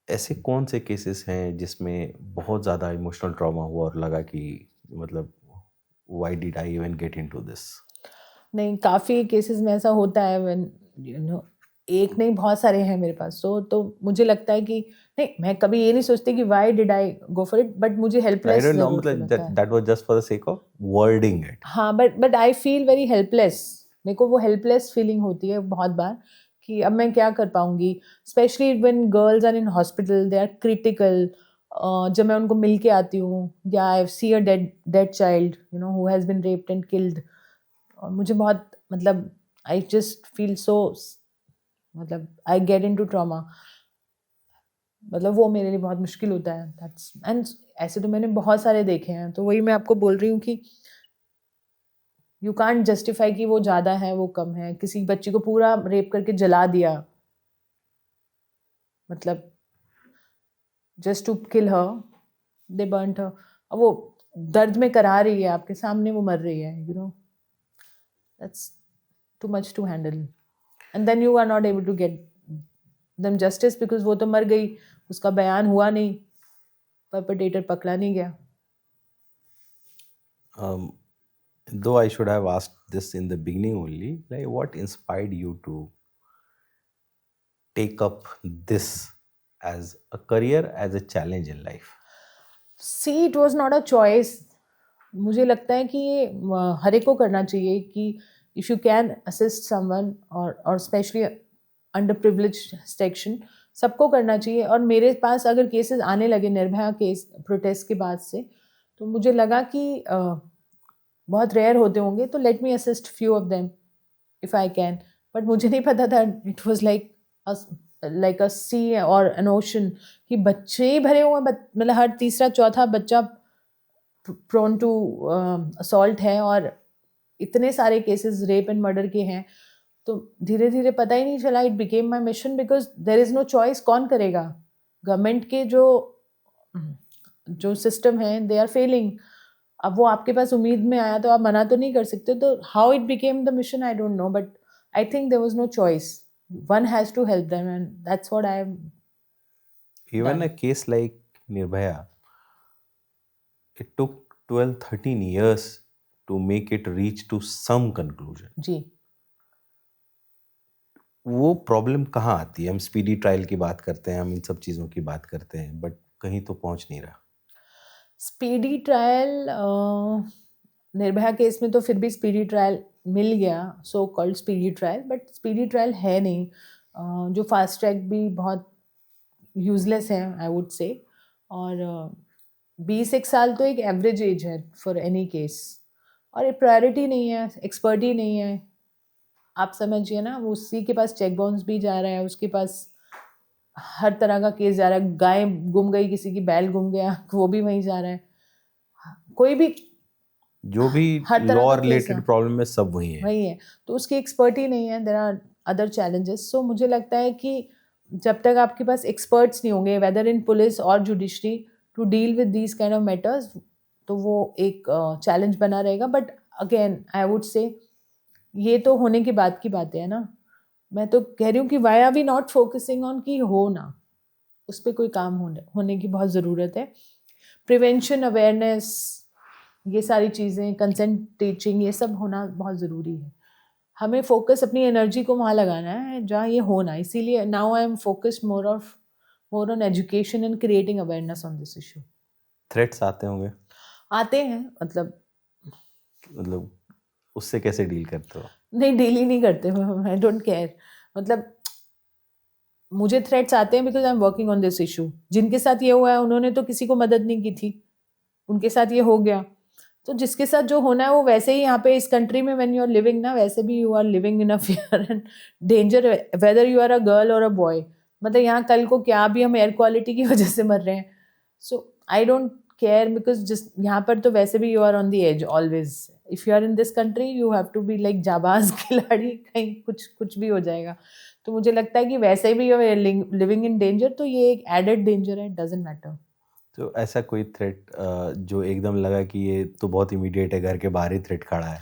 [SPEAKER 2] ऐसे कौन से केसेस हैं जिसमें बहुत ज़्यादा इमोशनल ट्रॉमा हुआ और लगा कि मतलब why did I even get into this?
[SPEAKER 1] नहीं, काफ़ी केसेस में ऐसा होता है. व्हेन यू नो, एक नहीं बहुत सारे हैं मेरे पास. तो मुझे लगता है कि नहीं, मैं कभी ये नहीं सोचती कि why did I go for it, but मुझे हेल्पलेस जरूर फील होता है.
[SPEAKER 2] That was just for the sake of wording it.
[SPEAKER 1] हाँ, but I feel very helpless. मेरे को वो हेल्पलेस फीलिंग होती है बहुत बार कि अब मैं क्या कर पाऊंगी. Specially when girls are in hospital, they are critical. जब मैं उनको मिल के आती हूँ, या I see a dead child you know who has been raped and killed, और मुझे बहुत, मतलब आई जस्ट फील सो, मतलब आई गेट इनटू ट्रॉमा. मतलब वो मेरे लिए बहुत मुश्किल होता है. दैट्स एंड ऐसे तो मैंने बहुत सारे देखे हैं. तो वही मैं आपको बोल रही हूँ कि यू कांट जस्टिफाई कि वो ज़्यादा है वो कम है. किसी बच्ची को पूरा रेप करके जला दिया, मतलब just to kill her, they burnt her. अब वो दर्द में करा रही है, आपके सामने वो मर रही है, you know, that's too much to handle. And then you are not able to get them justice because वो तो मर गई, उसका बयान हुआ नहीं, परपेटेटर पकड़ा नहीं गया.
[SPEAKER 2] Though I should have asked this in the beginning only, like what inspired you to take up this as a career, as a challenge in life?
[SPEAKER 1] See, it was not a choice. मुझे लगता है कि ये हर एक को करना चाहिए कि if you can assist someone और स्पेशली अंडर प्रिविलेज सेक्शन, सबको करना चाहिए. और मेरे पास अगर केसेस आने लगे निर्भया केस प्रोटेस्ट के बाद से, तो मुझे लगा कि बहुत रेयर होते होंगे, तो let me assist few of them if I can. But मुझे नहीं पता था इट वाज लाइक अ सी और एन ओशन, कि बच्चे ही भरे हुए हैं. मतलब हर तीसरा चौथा बच्चा प्रोन टू असॉल्ट है, और इतने सारे केसेस रेप एंड मर्डर के हैं. तो धीरे धीरे पता ही नहीं चला. It became my mission because there is no choice. कौन करेगा? गवर्नमेंट के जो सिस्टम है, दे आर फेलिंग. अब वो आपके पास उम्मीद में आया तो आप मना तो नहीं कर सकते. तो how it became the mission I don't know, but I think there was no choice. One has to help them, and that's what I am.
[SPEAKER 2] Even
[SPEAKER 1] Done.
[SPEAKER 2] a case like Nirbhaya, it took 12-13 years to make it reach to some conclusion.
[SPEAKER 1] जी.
[SPEAKER 2] वो problem कहाँ आती है? हम speedy trial की बात करते हैं, हम इन सब चीज़ों की बात करते हैं, बट कहीं तो पहुँच नहीं रहा.
[SPEAKER 1] स्पीडी ट्रायल, निर्भया केस में तो फिर भी स्पीडी ट्रायल मिल गया, so called speedy trial, but speedy trial है नहीं. जो फास्ट ट्रैक भी बहुत यूजलेस है आई वुड से. और 20 साल तो एक एवरेज एज है फॉर एनी केस. और एक प्रायोरिटी नहीं है, एक्सपर्ट ही नहीं है. आप समझिए ना, वो उसी के पास चेक बाउंस भी जा रहा है, उसके पास हर तरह का केस जा रहा है. गाय गुम गई, किसी की बैल गुम गया, वो भी वहीं जा रहा है. कोई भी
[SPEAKER 2] जो भी
[SPEAKER 1] हर तरह
[SPEAKER 2] लॉ
[SPEAKER 1] का केस
[SPEAKER 2] रिलेटेड
[SPEAKER 1] है,
[SPEAKER 2] प्रॉब्लम है, सब वही है.
[SPEAKER 1] वही है. तो उसकी एक्सपर्ट ही नहीं है. There are other challenges. So मुझे लगता है कि जब तक आपके पास एक्सपर्ट्स नहीं होंगे, वेदर इन पुलिस और judiciary, to deal with these kind of matters, तो वो एक चैलेंज बना रहेगा. बट अगेन आई वुड से ये तो होने के बाद की बातें है ना. मैं तो कह रही हूँ कि why are we not focusing on कि हो ना, उस पर कोई काम होने की बहुत ज़रूरत है. प्रिवेंशन, अवेयरनेस, ये सारी चीज़ें, कंसेंट टीचिंग, ये सब होना बहुत ज़रूरी है. हमें फोकस अपनी एनर्जी को वहाँ लगाना है जहाँ ये होना. इसीलिए now I am focused more on education and creating awareness on this issue.
[SPEAKER 2] Threats आते होंगे,
[SPEAKER 1] आते हैं,
[SPEAKER 2] मतलब उससे कैसे डील करते हो?
[SPEAKER 1] नहीं, डील ही नहीं करते. आई डोंट केयर. मतलब मुझे थ्रेट्स आते हैं because I am working on this issue. जिनके साथ ये हुआ है उन्होंने तो किसी को मदद नहीं की थी, उनके साथ ये हो गया. तो जिसके साथ जो होना है वो वैसे ही यहाँ पे इस कंट्री में व्हेन यू आर लिविंग ना, वैसे भी you are living in a fear and danger, whether you are a girl और अ बॉय. मतलब यहाँ कल को क्या भी हम एयर क्वालिटी की वजह से मर रहे हैं. So I don't care because जिस यहाँ पर तो वैसे भी you are on the edge always. If you are in this country you have to be like जाबाज खिलाड़ी, कहीं कुछ भी हो जाएगा. तो मुझे लगता है कि वैसे भी you are living in danger, तो ये एक एडेड डेंजर है. Doesn't matter.
[SPEAKER 2] तो ऐसा कोई थ्रेट जो एकदम लगा कि ये तो बहुत इमीडिएट है, घर के बाहर ही थ्रेट खड़ा है?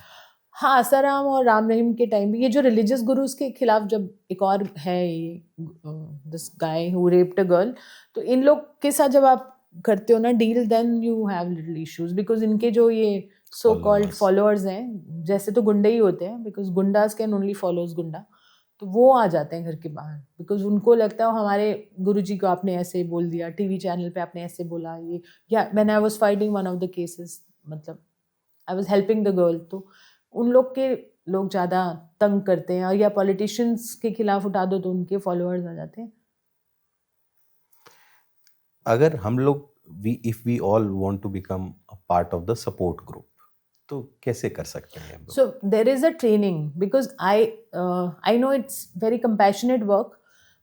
[SPEAKER 1] हाँ, आसाराम और राम रहीम के टाइम भी ये जो रिलीजियस गुरुज के खिलाफ, जब एक और है ये this guy who raped a girl, तो इन लोग के साथ जब आप करते हो ना deal, then you have little issues because इनके जो ये सो कॉल्ड फॉलोअर्स हैं, जैसे तो गुंडे ही होते हैं बिकॉज गुंडाज कैन ओनली फॉलोज गुंडा, तो वो आ जाते हैं घर के बाहर बिकॉज उनको लगता है हमारे गुरुजी को आपने ऐसे बोल दिया, टीवी चैनल पे आपने ऐसे बोला. ये या when I was fighting one of the cases, मतलब I was helping the girl, तो उन लोग ज़्यादा तंग करते हैं. और या पॉलिटिशियंस के खिलाफ उठा दो तो उनके फॉलोअर्स आ जाते हैं.
[SPEAKER 2] अगर हम लोग if we all want to become a part of the support group, तो कैसे कर सकते हैं हम लोग?
[SPEAKER 1] So there is a training because I know it's very compassionate work,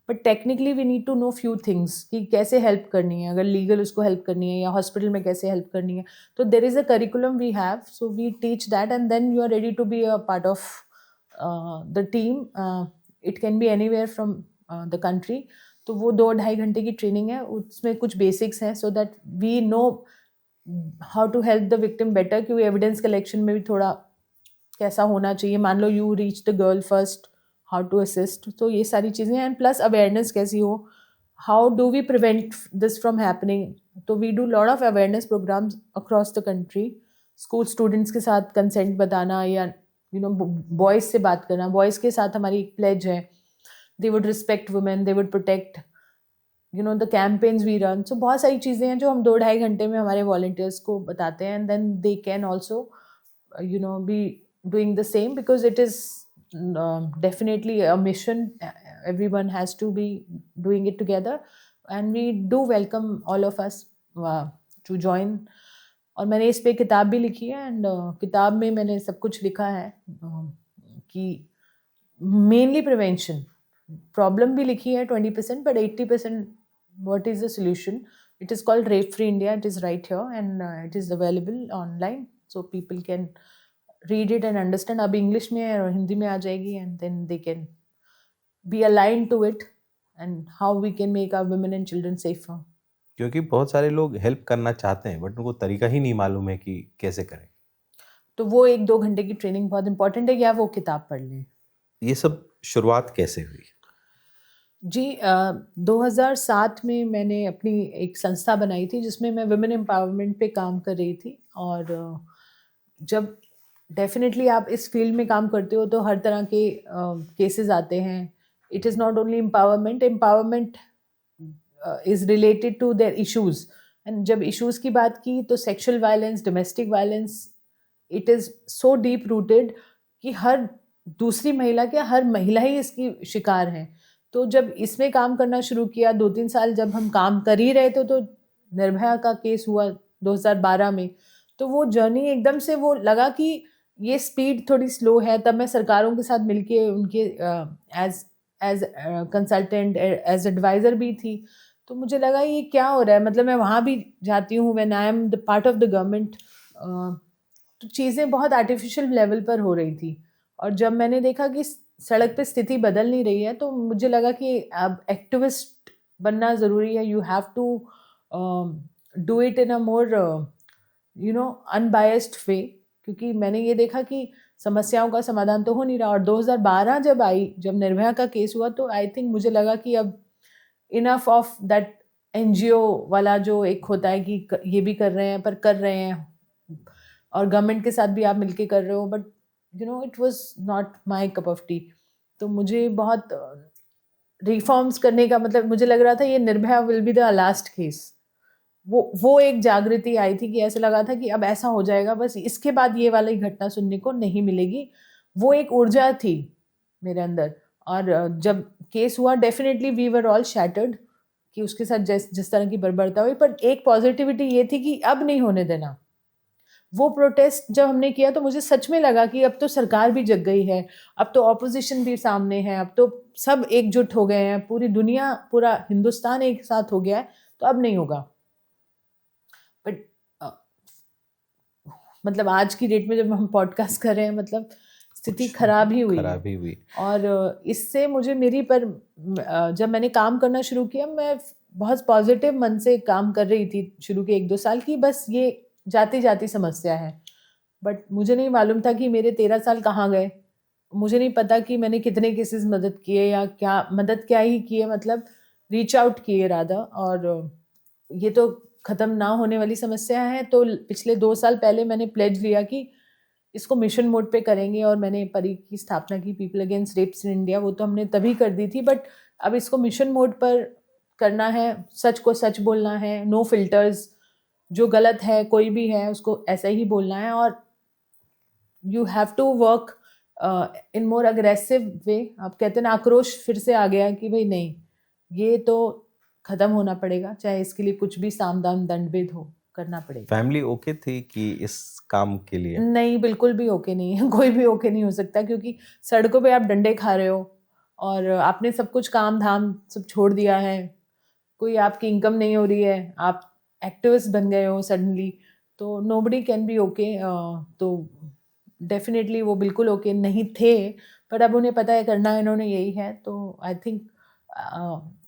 [SPEAKER 1] but technically we need to know few things कि कैसे help करनी है, अगर लीगल उसको हेल्प करनी है या हॉस्पिटल में कैसे हेल्प करनी है. तो there is a curriculum we have, so we teach that and then you are ready to be a part of the team. It can be anywhere from the country. तो वो 2-2.5 घंटे की training है, उसमें कुछ बेसिक्स हैं so that we know how to help the victim better. क्योंकि evidence collection में भी थोड़ा कैसा होना चाहिए. मान लो you reach the girl first, how to assist, तो ये सारी चीज़ें हैं. एंड प्लस अवेयरनेस कैसी हो, how do we prevent this from happening. तो we do lot of awareness programs across the country. School students के साथ कंसेंट बताना या यू नो बॉयज़ से बात करना. बॉयज़ के साथ हमारी एक प्लेज है they would respect women, they would protect, the campaigns we run. So बहुत सारी चीज़ें हैं जो हम 2-2.5 घंटे में हमारे volunteers को बताते हैं, and then they can also be doing the same, because it is definitely a mission. Everyone has to be doing it together, and we do welcome all of us to join. और मैंने इस पे किताब भी लिखी है, and किताब में मैंने सब कुछ लिखा है कि मेनली प्रिवेंशन, प्रॉब्लम भी लिखी है 20%, but 80% what is the solution. It is called Rape Free India. It is right here, and it is available online, so people can read it and understand. अब इंग्लिश में और हिंदी में आ जाएगी, and then they can be aligned to it, and how we can make our women and children safer.
[SPEAKER 2] क्योंकि बहुत सारे लोग help करना चाहते हैं बट उनको तरीका ही नहीं मालूम है कि कैसे करें।
[SPEAKER 1] तो वो 1-2 घंटे की ट्रेनिंग बहुत इंपॉर्टेंट है, या वो किताब पढ़ लें।
[SPEAKER 2] ये सब शुरुआत कैसे हुई?
[SPEAKER 1] जी 2007 में मैंने अपनी एक संस्था बनाई थी जिसमें मैं वुमेन एम्पावरमेंट पे काम कर रही थी। और जब डेफिनेटली आप इस फील्ड में काम करते हो तो हर तरह के केसेस आते हैं। It is not only empowerment is related to their issues. And जब इश्यूज़ की बात की तो sexual violence, domestic violence, it is so deep rooted कि हर दूसरी महिला, क्या हर महिला ही इसकी शिकार है। तो जब इसमें काम करना शुरू किया, 2-3 साल जब हम काम कर ही रहे थे, तो निर्भया का केस हुआ 2012 में। तो वो जर्नी एकदम से वो लगा कि ये स्पीड थोड़ी स्लो है। तब मैं सरकारों के साथ मिलके उनके एज कंसल्टेंट, एज एडवाइज़र भी थी। तो मुझे लगा ये क्या हो रहा है, मतलब मैं वहाँ भी जाती हूँ when I am the part of the government. तो चीज़ें बहुत आर्टिफिशियल लेवल पर हो रही थी। और जब मैंने देखा कि सड़क पे स्थिति बदल नहीं रही है, तो मुझे लगा कि अब एक्टिविस्ट बनना ज़रूरी है। You have to do it in a more unbiased way, क्योंकि मैंने ये देखा कि समस्याओं का समाधान तो हो नहीं रहा। और 2012 जब निर्भया का केस हुआ, तो आई थिंक मुझे लगा कि अब इनफ ऑफ दैट NGO वाला जो एक होता है कि ये भी कर रहे हैं पर कर रहे हैं, और गवर्नमेंट के साथ भी आप मिलके कर रहे हो, but it was not my cup of T. तो मुझे बहुत रिफॉर्म्स करने का, मतलब मुझे लग रहा था ये Nirbhaya will be the last case. वो एक जागृति आई थी कि ऐसा लगा था कि अब ऐसा हो जाएगा, बस इसके बाद ये वाली घटना सुनने को नहीं मिलेगी। वो एक ऊर्जा थी मेरे अंदर। और जब केस हुआ, definitely we were all shattered कि उसके साथ जिस तरह की बर्बरता हुई, पर एक पॉजिटिविटी ये थी कि अब नहीं होने देना। वो प्रोटेस्ट जब हमने किया तो मुझे सच में लगा कि अब तो सरकार भी जग गई है, अब तो ऑपोजिशन भी सामने है, अब तो सब एकजुट हो गए हैं, पूरी दुनिया, पूरा हिंदुस्तान एक साथ हो गया है, तो अब नहीं होगा। बट मतलब आज की डेट में जब हम पॉडकास्ट कर रहे हैं, मतलब स्थिति खराब ही हुई। और इससे मुझे जब मैंने काम करना शुरू किया, मैं बहुत पॉजिटिव मन से काम कर रही थी शुरू के 1-2 साल की, बस ये जाती जाती समस्या है। बट मुझे नहीं मालूम था कि मेरे 13 साल कहाँ गए। मुझे नहीं पता कि मैंने कितने केसेस मदद किए, या क्या ही किए, मतलब रीच आउट किए राधा। और ये तो ख़त्म ना होने वाली समस्या है। तो पिछले 2 साल पहले मैंने प्लेज लिया कि इसको मिशन मोड पे करेंगे, और मैंने परी की स्थापना की, people against rapes in India. वो तो हमने तभी कर दी थी, बट अब इसको मिशन मोड पर करना है। सच को सच बोलना है, नो फिल्टर्स। जो गलत है कोई भी है उसको ऐसा ही बोलना है। और you have to work in more aggressive way. आप कहते हैं ना, आक्रोश फिर से आ गया कि भाई नहीं, ये तो ख़त्म होना पड़ेगा, चाहे इसके लिए कुछ भी साम दाम दंड भेद हो, करना पड़ेगा।
[SPEAKER 2] फैमिली ओके थी कि इस काम के लिए?
[SPEAKER 1] नहीं, बिल्कुल भी ओके नहीं है। कोई भी ओके नहीं हो सकता, क्योंकि सड़कों पे आप डंडे खा रहे हो और आपने सब कुछ काम धाम सब छोड़ दिया है, कोई आपकी इनकम नहीं हो रही है, आप एक्टिविस्ट बन गए हो सडनली, तो नोबडी कैन बी ओके। तो डेफिनेटली वो बिल्कुल ओके नहीं थे, पर अब उन्हें पता है करना इन्होंने यही है। तो आई थिंक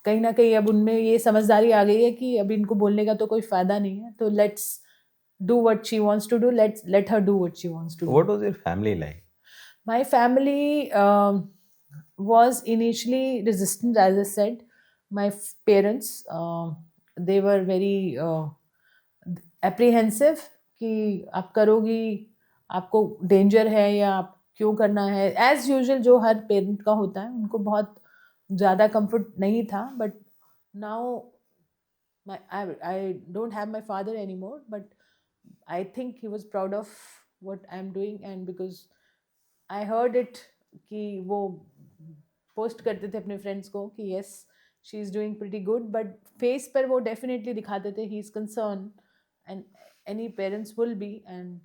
[SPEAKER 1] कहीं ना कहीं अब उनमें ये समझदारी आ गई है कि अब इनको बोलने का तो कोई फ़ायदा नहीं है, तो let's do what she wants to do. Let her do what she wants to do.
[SPEAKER 2] What was your family like?
[SPEAKER 1] My family was initially resistant, as I said. My parents, they were very apprehensive कि आप करोगी, आपको danger है, या आप क्यों करना है। एज यूजुअल जो हर पेरेंट का होता है, उनको बहुत ज़्यादा कंफर्ट नहीं था, but now I don't have my father anymore, but I think he was proud of what I'm doing, and because I heard it कि वो पोस्ट करते थे अपने फ्रेंड्स को कि yes she is doing pretty good, but face पर वो definitely दिखाते थे he is concern, and any parents will be, and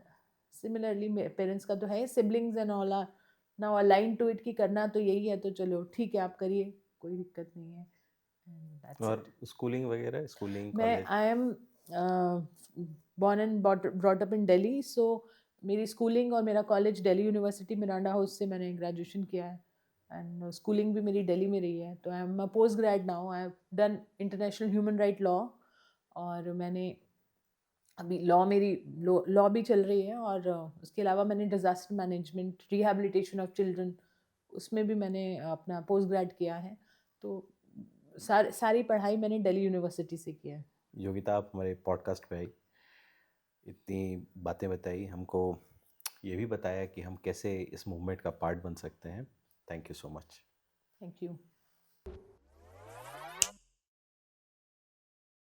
[SPEAKER 1] similarly parents का तो है, siblings and all are now align to it कि करना तो यही है, तो चलो ठीक है आप करिए, कोई दिक्कत नहीं है, and that's
[SPEAKER 2] और
[SPEAKER 1] it.
[SPEAKER 2] स्कूलिंग वगैरह, स्कूलिंग
[SPEAKER 1] मैं
[SPEAKER 2] college?
[SPEAKER 1] I am born and brought up in Delhi, so मेरी स्कूलिंग और मेरा कॉलेज दिल्ली यूनिवर्सिटी मिरांडा हाउस से मैंने ग्रेजुएशन किया है, एंड स्कूलिंग भी मेरी दिल्ली में रही है, तो I am a post grade now, I have done international human right law, और मैंने अभी मेरी लॉ भी चल रही है, और उसके अलावा मैंने disaster management rehabilitation of children, उसमें भी मैंने अपना पोस्ट ग्रेड किया है, तो सारी पढ़ाई मैंने दिल्ली यूनिवर्सिटी से किया है।
[SPEAKER 2] योगिता, आप हमारे पॉडकास्ट पे आई, इतनी बातें बताई हमको, ये भी बताया कि हम कैसे इस मूवमेंट का पार्ट बन सकते हैं। Thank you so much.
[SPEAKER 1] Thank you.